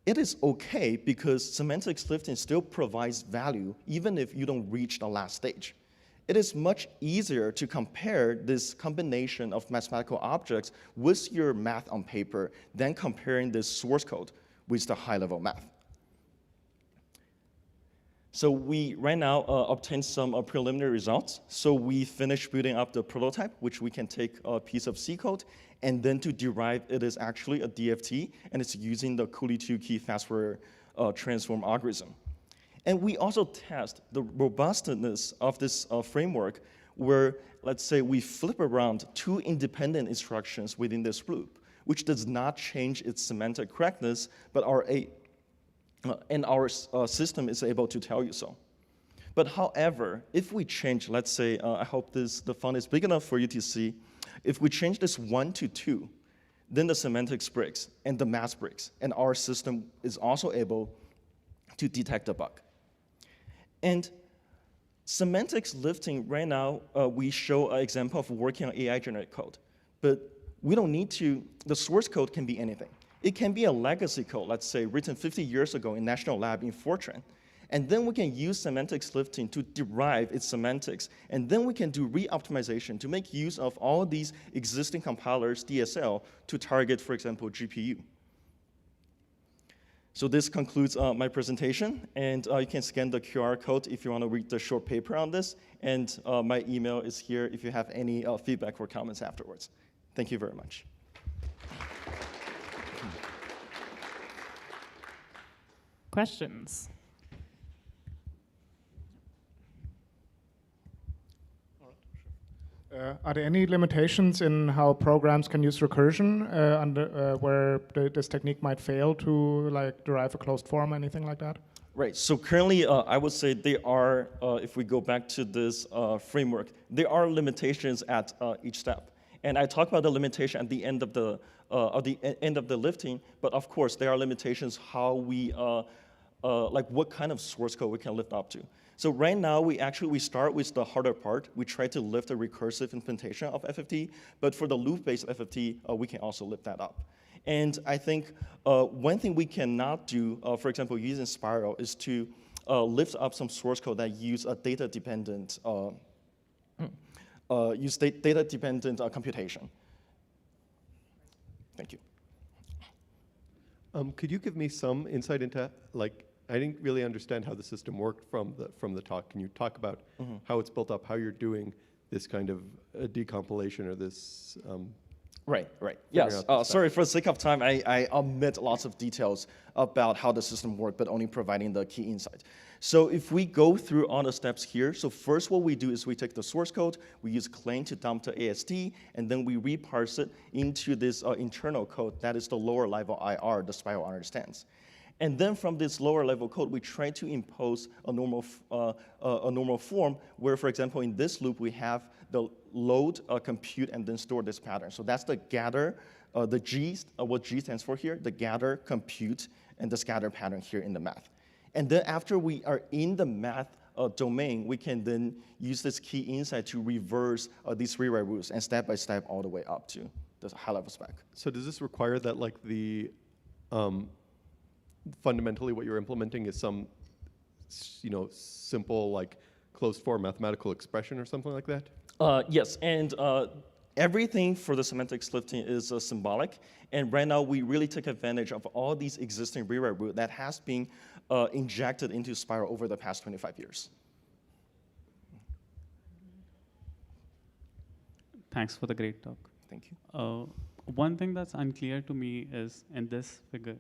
it is okay because semantic lifting still provides value even if you don't reach the last stage. It is much easier to compare this combination of mathematical objects with your math on paper than comparing this source code with the high-level math. So we right now obtained some preliminary results. So we finished building up the prototype, which we can take a piece of C code, and then to derive it is actually a DFT, and it's using the Cooley 2-key fast Fourier transform algorithm. And we also test the robustness of this framework where, let's say, we flip around 2 independent instructions within this loop, which does not change its semantic correctness, but our system is able to tell you so. But however, if we change, let's say, I hope the font is big enough for you to see, if we change this 1 to 2, then the semantics breaks and the math breaks, and our system is also able to detect a bug. And semantics lifting, right now, we show an example of working on AI-generated code. But we don't need to, the source code can be anything. It can be a legacy code, let's say, written 50 years ago in National Lab in Fortran. And then we can use semantics lifting to derive its semantics. And then we can do re-optimization to make use of all these existing compilers, DSL, to target, for example, GPU. So this concludes my presentation. And you can scan the QR code if you want to read the short paper on this. And my email is here if you have any feedback or comments afterwards. Thank you very much. Questions? Are there any limitations in how programs can use recursion where this technique might fail to derive a closed form, anything like that? Right, so currently I would say there are, if we go back to this framework, there are limitations at each step. And I talk about the limitation at the end of the lifting, but of course there are limitations how we, like what kind of source code we can lift up to. So right now we start with the harder part. We try to lift a recursive implementation of FFT, but for the loop-based FFT, we can also lift that up. And I think one thing we cannot do, for example, using Spiral, is to lift up some source code that use a data-dependent computation. Thank you. Could you give me some insight into, I didn't really understand how the system worked from the talk. Can you talk about how it's built up, how you're doing this kind of decompilation or this? Right. Yes. Sorry, for the sake of time, I omit lots of details about how the system works, but only providing the key insight. So if we go through all the steps here, so first what we do is we take the source code, we use clean to dump the AST, and then we reparse it into this internal code that is the lower level IR the Spiral understands. And then from this lower level code, we try to impose a normal form where, for example, in this loop, we have the load, compute, and then store this pattern. So that's the gather, the G, what G stands for here, the gather, compute, and the scatter pattern here in the math. And then after we are in the math domain, we can then use this key insight to reverse these rewrite rules and step by step all the way up to the high level spec. So does this require that fundamentally what you're implementing is some simple closed form mathematical expression or something like that? Yes, and everything for the semantics lifting is symbolic. And right now we really take advantage of all these existing rewrite rules that has been injected into Spiral over the past 25 years. Thanks for the great talk. Thank you. One thing that's unclear to me is in this figure,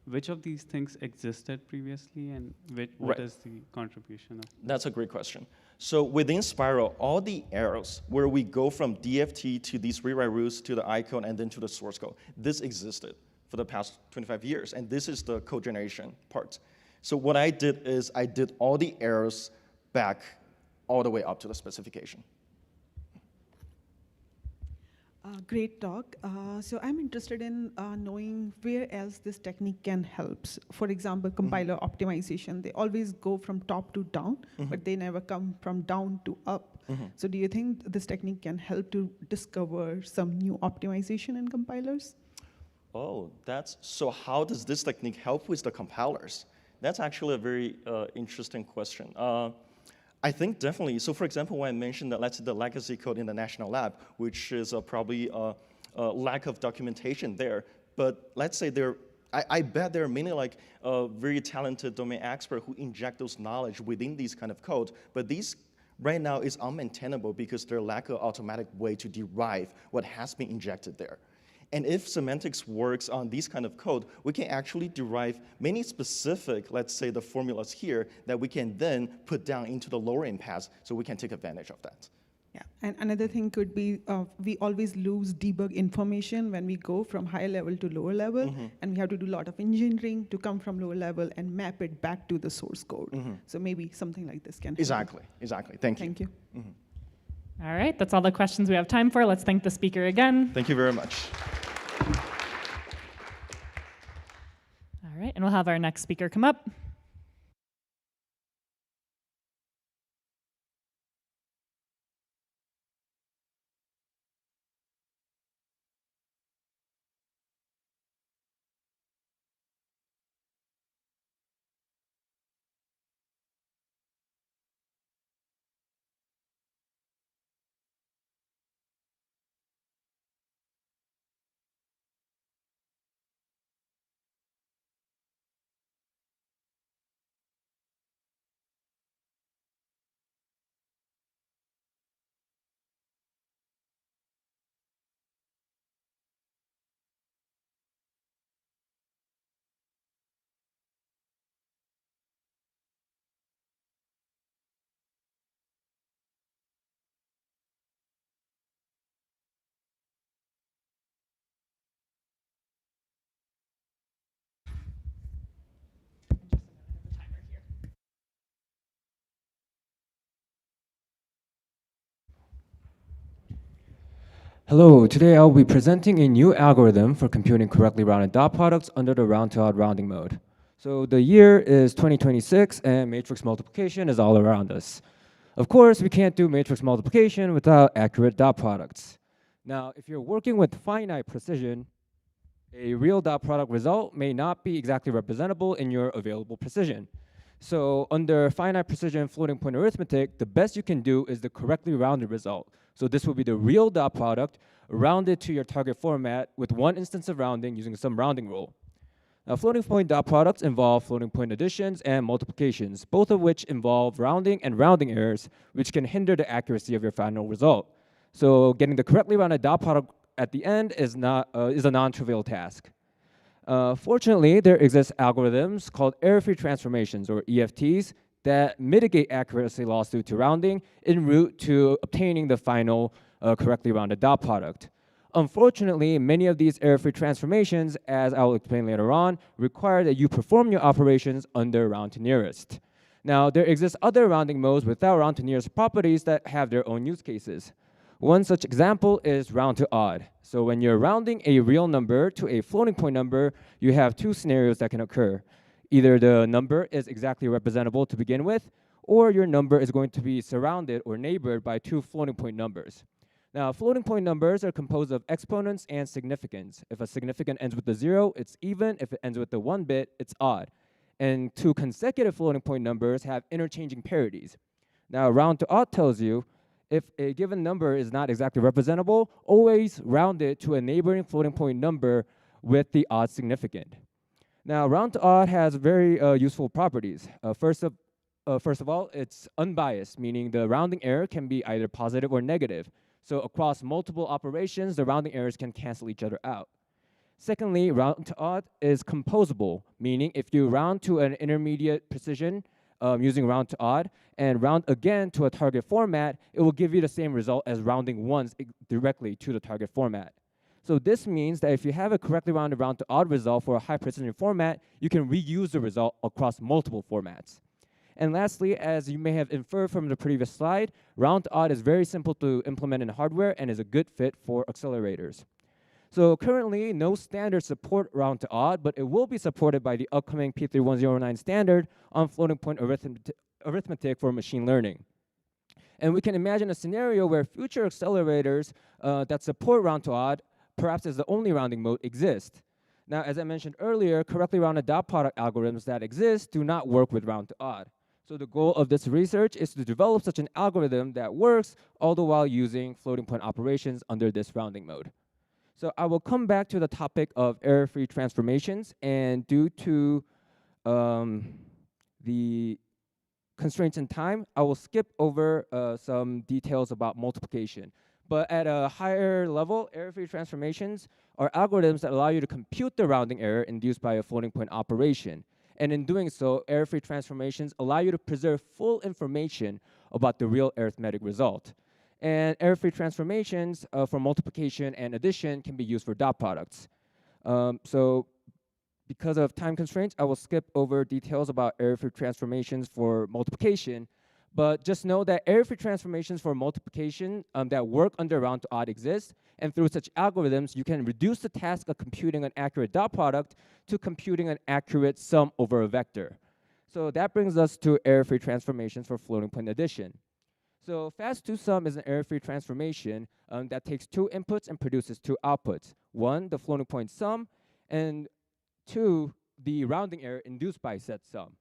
which of these things existed previously and what is the contribution of? That's a great question. So within Spiral, all the arrows where we go from DFT to these rewrite rules to the icon and then to the source code, this existed for the past 25 years, and this is the code generation part. So what I did is I did all the arrows back all the way up to the specification. Great talk. So I'm interested in knowing where else this technique can help. For example, compiler optimization. They always go from top to down, but they never come from down to up. So do you think this technique can help to discover some new optimization in compilers? Oh, so how does this technique help with the compilers? That's actually a very interesting question. I think definitely, so for example, when I mentioned that, let's say the legacy code in the national lab, which is probably a lack of documentation there, but let's say I bet there are many like very talented domain experts who inject those knowledge within these kind of code, but these right now is unmaintainable because there lack of automatic way to derive what has been injected there. And if semantics works on these kind of code, we can actually derive many specific, let's say the formulas here, that we can then put down into the lowering paths so we can take advantage of that. Yeah, and another thing could be we always lose debug information when we go from higher level to lower level, and we have to do a lot of engineering to come from lower level and map it back to the source code. So maybe something like this can help. Exactly. Thank you. Thank you. All right, that's all the questions we have time for. Let's thank the speaker again. Thank you very much. All right, and we'll have our next speaker come up. Hello, today I'll be presenting a new algorithm for computing correctly rounded dot products under the round-to-odd rounding mode. So the year is 2026 and matrix multiplication is all around us. Of course, we can't do matrix multiplication without accurate dot products. Now, if you're working with finite precision, a real dot product result may not be exactly representable in your available precision. So under finite precision floating point arithmetic, the best you can do is the correctly rounded result. So this will be the real dot product rounded to your target format with one instance of rounding using some rounding rule. Now, floating point dot products involve floating point additions and multiplications, both of which involve rounding and rounding errors, which can hinder the accuracy of your final result. So getting the correctly rounded dot product at the end is a non-trivial task. Fortunately, there exist algorithms called error-free transformations, or EFTs, that mitigate accuracy loss due to rounding en route to obtaining the final correctly rounded dot product. Unfortunately, many of these error-free transformations, as I will explain later on, require that you perform your operations under round to nearest. Now, there exist other rounding modes without round to nearest properties that have their own use cases. One such example is round to odd. So when you're rounding a real number to a floating point number, you have two scenarios that can occur. Either the number is exactly representable to begin with, or your number is going to be surrounded or neighbored by two floating point numbers. Now, floating point numbers are composed of exponents and significants. If a significant ends with a 0, it's even. If it ends with a 1 bit, it's odd. And two consecutive floating point numbers have interchanging parities. Now, round to odd tells you if a given number is not exactly representable, always round it to a neighboring floating point number with the odd significant. Now, round to odd has very useful properties. First of all, it's unbiased, meaning the rounding error can be either positive or negative. So across multiple operations, the rounding errors can cancel each other out. Secondly, round to odd is composable, meaning if you round to an intermediate precision using round to odd and round again to a target format, it will give you the same result as rounding once directly to the target format. So this means that if you have a correctly rounded round to odd result for a high precision format, you can reuse the result across multiple formats. And lastly, as you may have inferred from the previous slide, round to odd is very simple to implement in hardware and is a good fit for accelerators. So currently, no standards support round to odd, but it will be supported by the upcoming P3109 standard on floating point arithmetic for machine learning. And we can imagine a scenario where future accelerators that support round to odd, perhaps as the only rounding mode, exist. Now, as I mentioned earlier, correctly rounded dot product algorithms that exist do not work with round to odd. So the goal of this research is to develop such an algorithm that works all the while using floating point operations under this rounding mode. So I will come back to the topic of error-free transformations, and due to the constraints in time, I will skip over some details about multiplication. But at a higher level, error-free transformations are algorithms that allow you to compute the rounding error induced by a floating point operation. And in doing so, error-free transformations allow you to preserve full information about the real arithmetic result. And error-free transformations for multiplication and addition can be used for dot products. So because of time constraints, I will skip over details about error-free transformations for multiplication. But just know that error-free transformations for multiplication that work under round to odd exist. And through such algorithms, you can reduce the task of computing an accurate dot product to computing an accurate sum over a vector. So that brings us to error-free transformations for floating point addition. So fast2sum is an error-free transformation that takes two inputs and produces two outputs. One, the floating point sum, and two, the rounding error induced by said sum.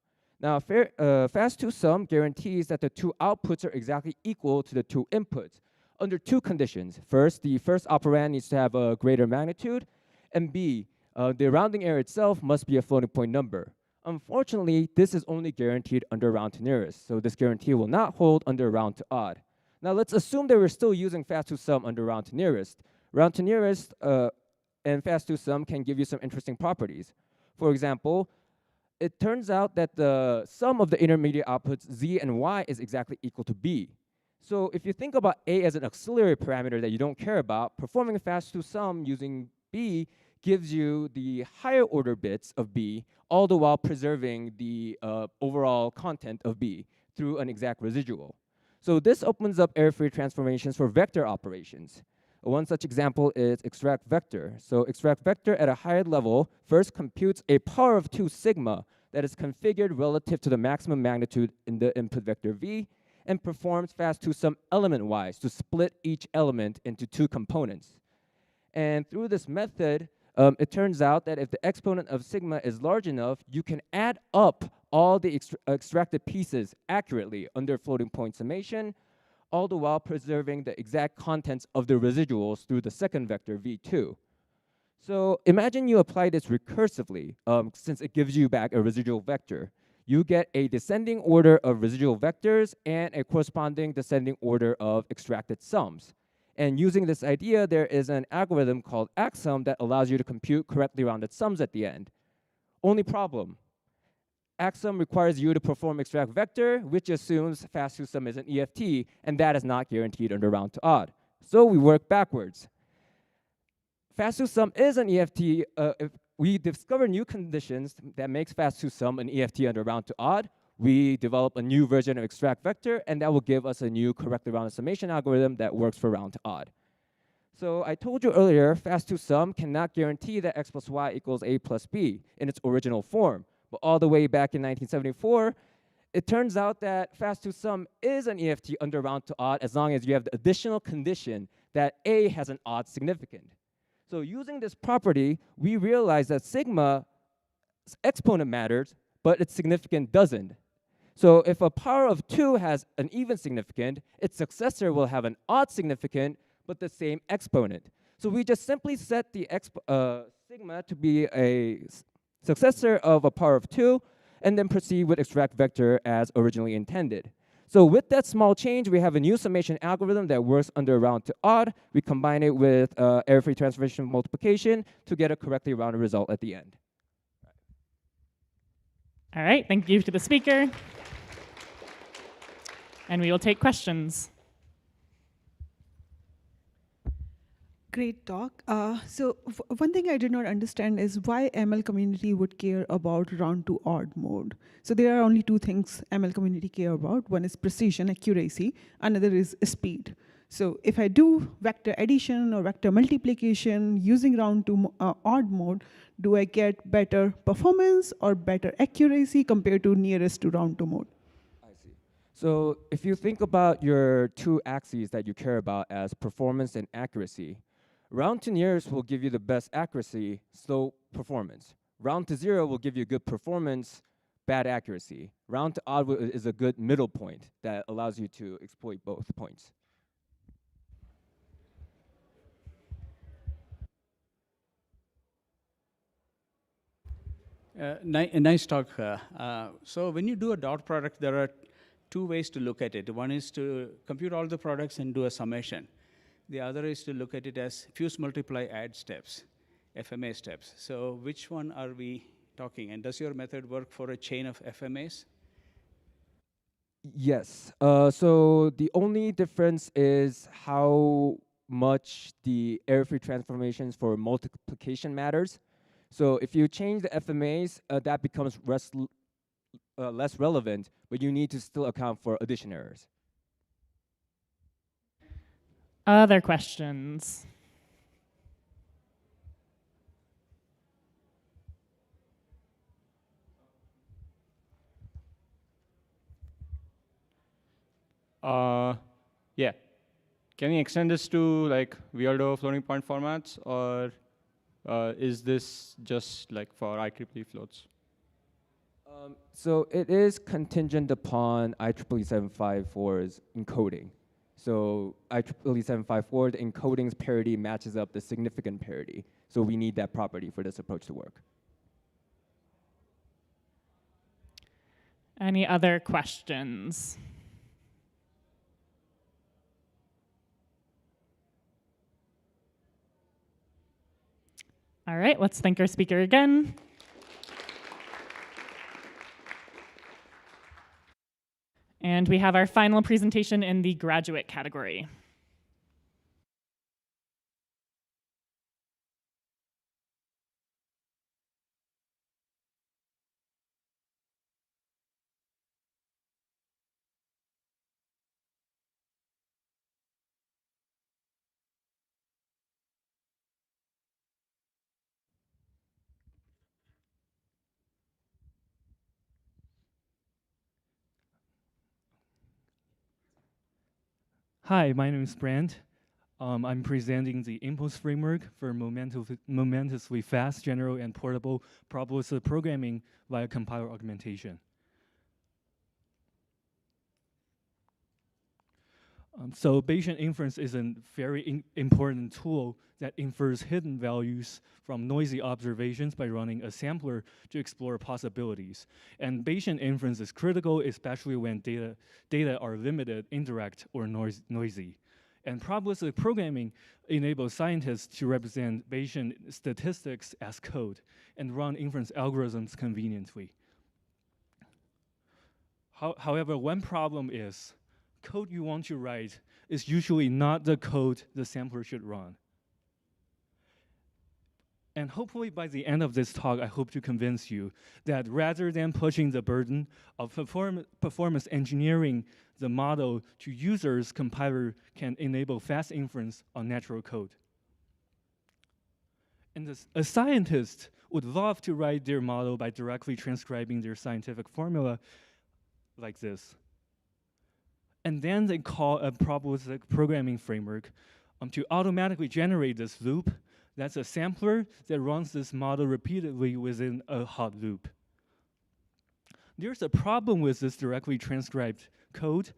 Now, fast2sum guarantees that the two outputs are exactly equal to the two inputs under two conditions. First, the first operand needs to have a greater magnitude, and B, the rounding error itself must be a floating point number. Unfortunately, this is only guaranteed under round to nearest, so this guarantee will not hold under round to odd. Now, let's assume that we're still using fast2sum under round to nearest. Round to nearest and fast2sum can give you some interesting properties. For example, it turns out that the sum of the intermediate outputs z and y is exactly equal to b. So if you think about a as an auxiliary parameter that you don't care about, performing a fast2sum using b gives you the higher order bits of b, all the while preserving the overall content of b through an exact residual. So this opens up error-free transformations for vector operations. One such example is extract vector. So extract vector at a higher level first computes a power of 2 sigma that is configured relative to the maximum magnitude in the input vector v, and performs fast2sum element-wise to split each element into two components. And through this method, it turns out that if the exponent of sigma is large enough, you can add up all the extracted pieces accurately under floating point summation, all the while preserving the exact contents of the residuals through the second vector, v2. So imagine you apply this recursively, since it gives you back a residual vector. You get a descending order of residual vectors and a corresponding descending order of extracted sums. And using this idea, there is an algorithm called AXSUM that allows you to compute correctly rounded sums at the end. Only problem, AXSUM requires you to perform extract vector, which assumes fast2sum is an EFT, and that is not guaranteed under round to odd. So we work backwards. Fast2sum is an EFT if we discover new conditions that makes fast2sum an EFT under round to odd. We develop a new version of extract vector, and that will give us a new correctly rounded summation algorithm that works for round to odd. So I told you earlier, fast2sum cannot guarantee that x plus y equals a plus b in its original form. But all the way back in 1974, it turns out that fast2sum is an EFT under round to odd as long as you have the additional condition that a has an odd significand. So using this property, we realize that sigma's exponent matters, but its significand doesn't. So if a power of 2 has an even significand, its successor will have an odd significand, but the same exponent. So we just simply set the sigma to be a successor of a power of 2, and then proceed with extract vector as originally intended. So with that small change, we have a new summation algorithm that works under round to odd. We combine it with error-free transformation multiplication to get a correctly rounded result at the end. All right, thank you to the speaker. And we will take questions. Great talk. So one thing I did not understand is why ML community would care about round to odd mode. So there are only two things ML community care about. One is precision, accuracy. Another is speed. So if I do vector addition or vector multiplication using round to odd mode, do I get better performance or better accuracy compared to nearest to round to mode? So if you think about your two axes that you care about as performance and accuracy, round to nearest will give you the best accuracy, slow performance. Round to zero will give you good performance, bad accuracy. Round to odd is a good middle point that allows you to exploit both points. Nice talk. So when you do a dot product, there are two ways to look at it. One is to compute all the products and do a summation. The other is to look at it as fuse, multiply, add steps, FMA steps. So which one are we talking? And does your method work for a chain of FMAs? Yes. So the only difference is how much the error-free transformations for multiplication matters. So if you change the FMAs, that becomes less relevant, but you need to still account for addition errors. Other questions? Yeah. Can you extend this to like weirdo floating point formats, or is this just like for IEEE floats? So it is contingent upon IEEE 754's encoding. So IEEE 754, the encoding's parity matches up the significant parity. So we need that property for this approach to work. Any other questions? All right, let's thank our speaker again. And we have our final presentation in the graduate category. Hi, my name is Brent. I'm presenting the Impulse framework for momentously fast, general, and portable probabilistic programming via compiler augmentation. So Bayesian inference is a very important tool that infers hidden values from noisy observations by running a sampler to explore possibilities. And Bayesian inference is critical, especially when data are limited, indirect, or noisy. And probabilistic programming enables scientists to represent Bayesian statistics as code and run inference algorithms conveniently. However, one problem is code you want to write is usually not the code the sampler should run. And hopefully by the end of this talk, I hope to convince you that rather than pushing the burden of performance engineering the model to users, compiler can enable fast inference on natural code. And a scientist would love to write their model by directly transcribing their scientific formula like this. And then they call a probabilistic programming framework to automatically generate this loop. That's a sampler that runs this model repeatedly within a hot loop. There's a problem with this directly transcribed code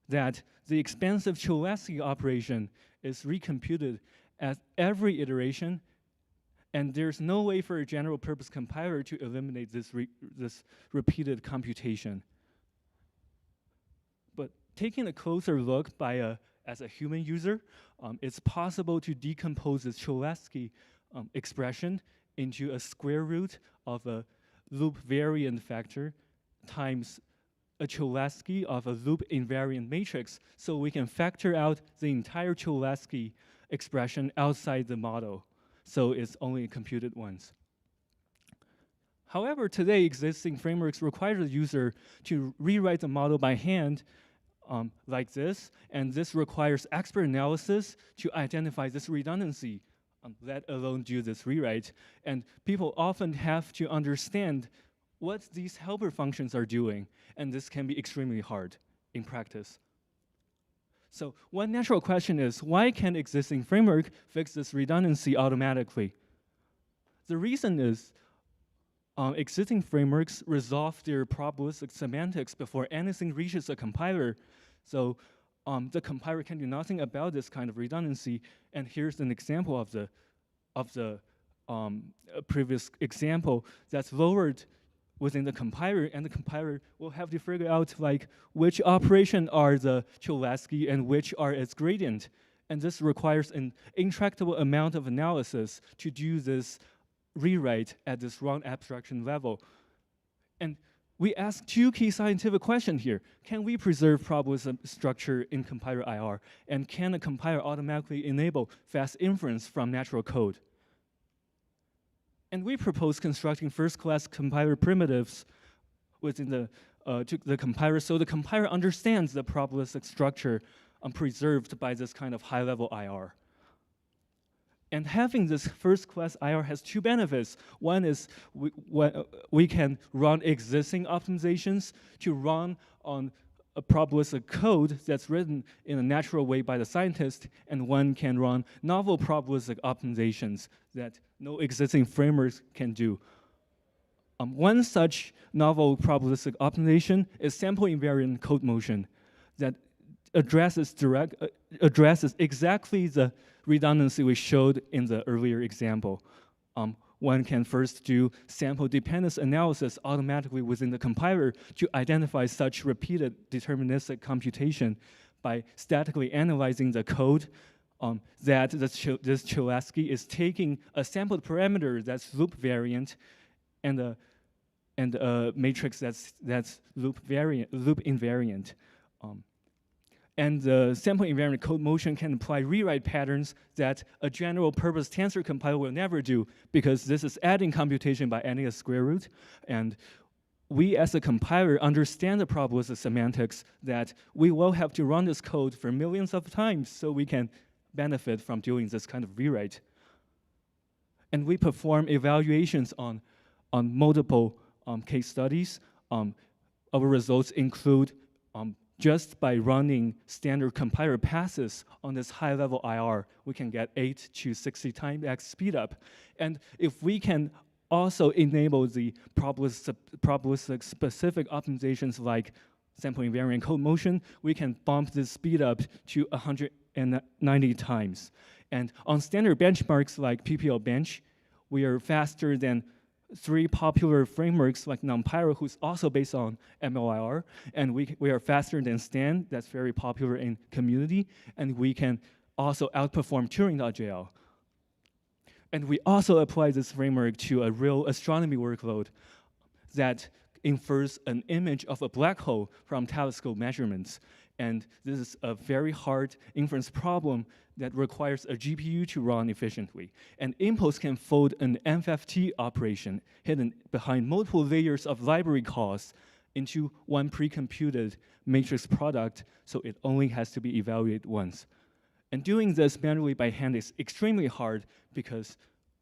that the expensive Cholesky operation is recomputed at every iteration, and there's no way for a general purpose compiler to eliminate this repeated computation. But taking a closer look as a human user, it's possible to decompose this Cholesky expression into a square root of a loop variant factor times a Cholesky of a loop invariant matrix, so we can factor out the entire Cholesky expression outside the model, so it's only computed once. However, today existing frameworks require the user to rewrite the model by hand like this, and this requires expert analysis to identify this redundancy, let alone do this rewrite. And people often have to understand what these helper functions are doing, and this can be extremely hard. in practice. So one natural question is, why can't existing framework fix this redundancy automatically? The reason is existing frameworks resolve their probabilistic semantics before anything reaches a compiler. So the compiler can do nothing about this kind of redundancy. And here's an example of the previous example that's lowered within the compiler, and the compiler will have to figure out like which operation are the Cholesky and which are its gradient. And this requires an intractable amount of analysis to do this rewrite at this round abstraction level. And we ask two key scientific questions here. Can we preserve probabilistic structure in compiler IR? And can a compiler automatically enable fast inference from natural code? And we propose constructing first-class compiler primitives within the compiler, so the compiler understands the probabilistic structure preserved by this kind of high-level IR. And having this first-class IR has two benefits. One is we can run existing optimizations to run on a probabilistic code that's written in a natural way by the scientist, and one can run novel probabilistic optimizations that no existing frameworks can do. One such novel probabilistic optimization is sample invariant code motion that addresses exactly the redundancy we showed in the earlier example. One can first do sample dependence analysis automatically within the compiler to identify such repeated deterministic computation by statically analyzing the code that this Cholesky is taking a sampled parameter that's loop variant and a matrix that's loop invariant. And the sample invariant code motion can apply rewrite patterns that a general purpose tensor compiler will never do, because this is adding computation by adding a square root. And we as a compiler understand the probabilistic semantics that we will have to run this code for millions of times so we can benefit from doing this kind of rewrite. And we perform evaluations on multiple case studies. Our results include just by running standard compiler passes on this high-level IR, we can get 8 to 60 times X speedup. And if we can also enable the probabilistic specific optimizations like sample invariant code motion, we can bump this speedup to 190 times. And on standard benchmarks like PPL bench, we are faster than 3 popular frameworks like NumPy, who's also based on MLIR, and we are faster than Stan, that's very popular in community, and we can also outperform Turing.jl. And we also apply this framework to a real astronomy workload that infers an image of a black hole from telescope measurements. And this is a very hard inference problem that requires a GPU to run efficiently. And Impulse can fold an MFT operation hidden behind multiple layers of library calls into one pre-computed matrix product, so it only has to be evaluated once. And doing this manually by hand is extremely hard because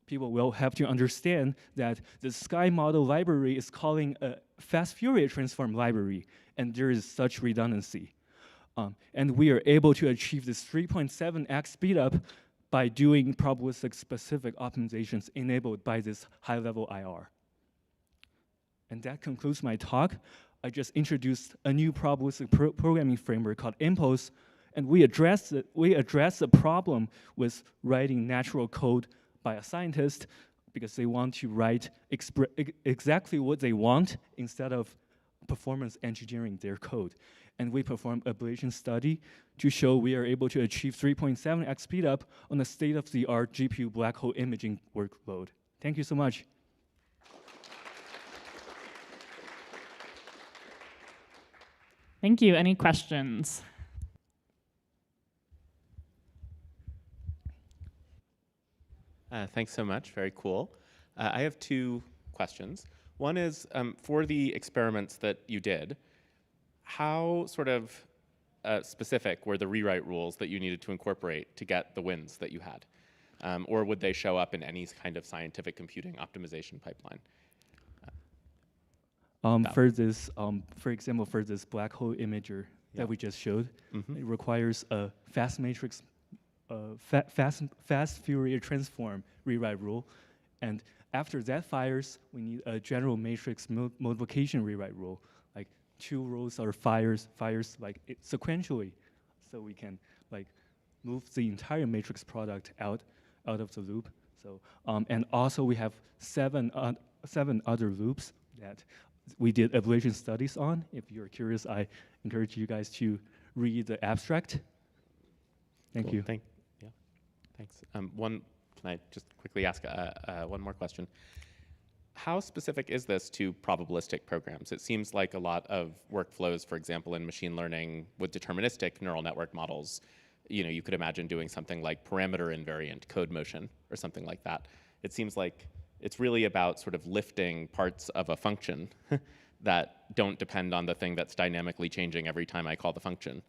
people will have to understand that the Sky model library is calling a fast Fourier transform library, and there is such redundancy. And we are able to achieve this 3.7x speedup by doing probabilistic specific optimizations enabled by this high-level IR. And that concludes my talk. I just introduced a new probabilistic programming framework called Impulse, and we address the problem with writing natural code by a scientist because they want to write exactly what they want instead of performance engineering their code. And we performed a ablation study to show we are able to achieve 3.7x speedup on a state-of-the-art GPU black hole imaging workload. Thank you so much. Thank you. Any questions? Thanks so much. Very cool. I have 2 questions. One is, for the experiments that you did, how sort of specific were the rewrite rules that you needed to incorporate to get the wins that you had? Or would they show up in any kind of scientific computing optimization pipeline? For example, for this black hole imager Yeah. that we just showed. Mhm. It requires a fast matrix, fast Fourier transform rewrite rule, and after that fires, we need a general matrix multiplication rewrite rule. Like 2 rows are fires like sequentially, so we can like move the entire matrix product out of the loop. So and also we have 7 other loops that we did ablation studies on. If you're curious, I encourage you guys to read the abstract. Thank Cool. you. Thanks. Can I just quickly ask one more question? How specific is this to probabilistic programs? It seems like a lot of workflows, for example, in machine learning with deterministic neural network models, you could imagine doing something like parameter invariant code motion or something like that. It seems like it's really about sort of lifting parts of a function that don't depend on the thing that's dynamically changing every time I call the function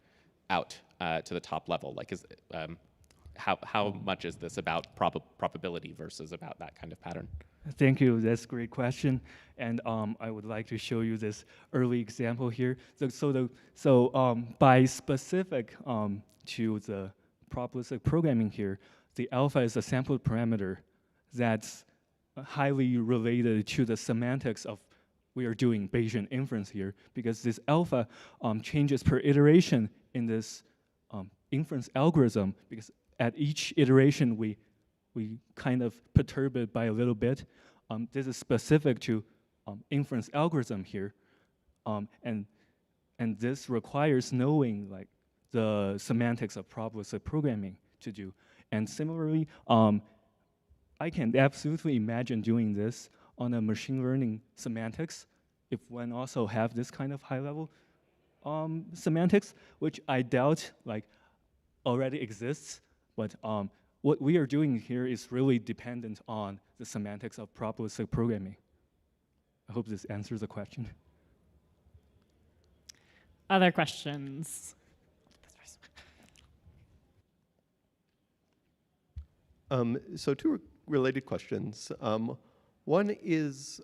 out to the top level. Like, how much is this about probability versus about that kind of pattern? Thank you. That's a great question, and I would like to show you this early example here. So by specific to the probabilistic programming here, the alpha is a sampled parameter that's highly related to the semantics of we are doing Bayesian inference here, because this alpha changes per iteration in this inference algorithm, because at each iteration we kind of perturb it by a little bit. This is specific to inference algorithm here, and this requires knowing like the semantics of probabilistic programming to do. And similarly, I can absolutely imagine doing this on a machine learning semantics if one also have this kind of high level semantics, which I doubt like already exists. But what we are doing here is really dependent on the semantics of probabilistic programming. I hope this answers the question. Other questions? So 2 related questions. One is,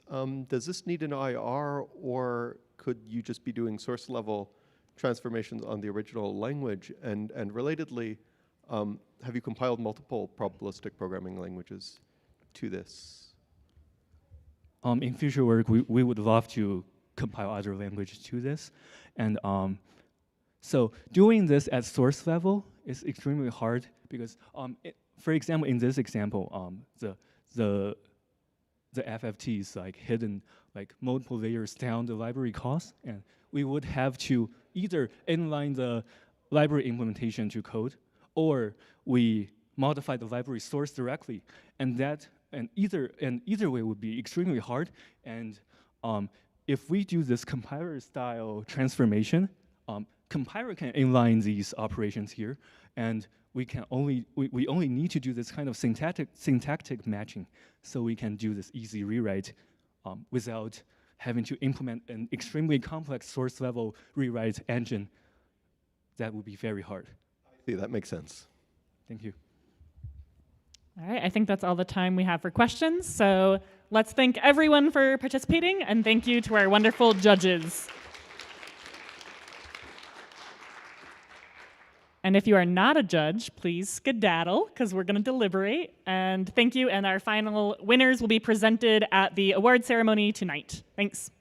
does this need an IR, or could you just be doing source level transformations on the original language? And relatedly, have you compiled multiple probabilistic programming languages to this? In future work, we would love to compile other languages to this. And so doing this at source level is extremely hard because, for example, in this example, the FFT is like hidden like multiple layers down the library cost, and we would have to either inline the library implementation to code, or we modify the library source directly, and either way would be extremely hard. And if we do this compiler style transformation, compiler can inline these operations here, and we only need to do this kind of syntactic matching, so we can do this easy rewrite without having to implement an extremely complex source level rewrite engine. That would be very hard. I see, that makes sense. Thank you. All right, I think that's all the time we have for questions. So let's thank everyone for participating, and thank you to our wonderful judges. And if you are not a judge, please skedaddle, because we're going to deliberate. And thank you, and our final winners will be presented at the award ceremony tonight. Thanks.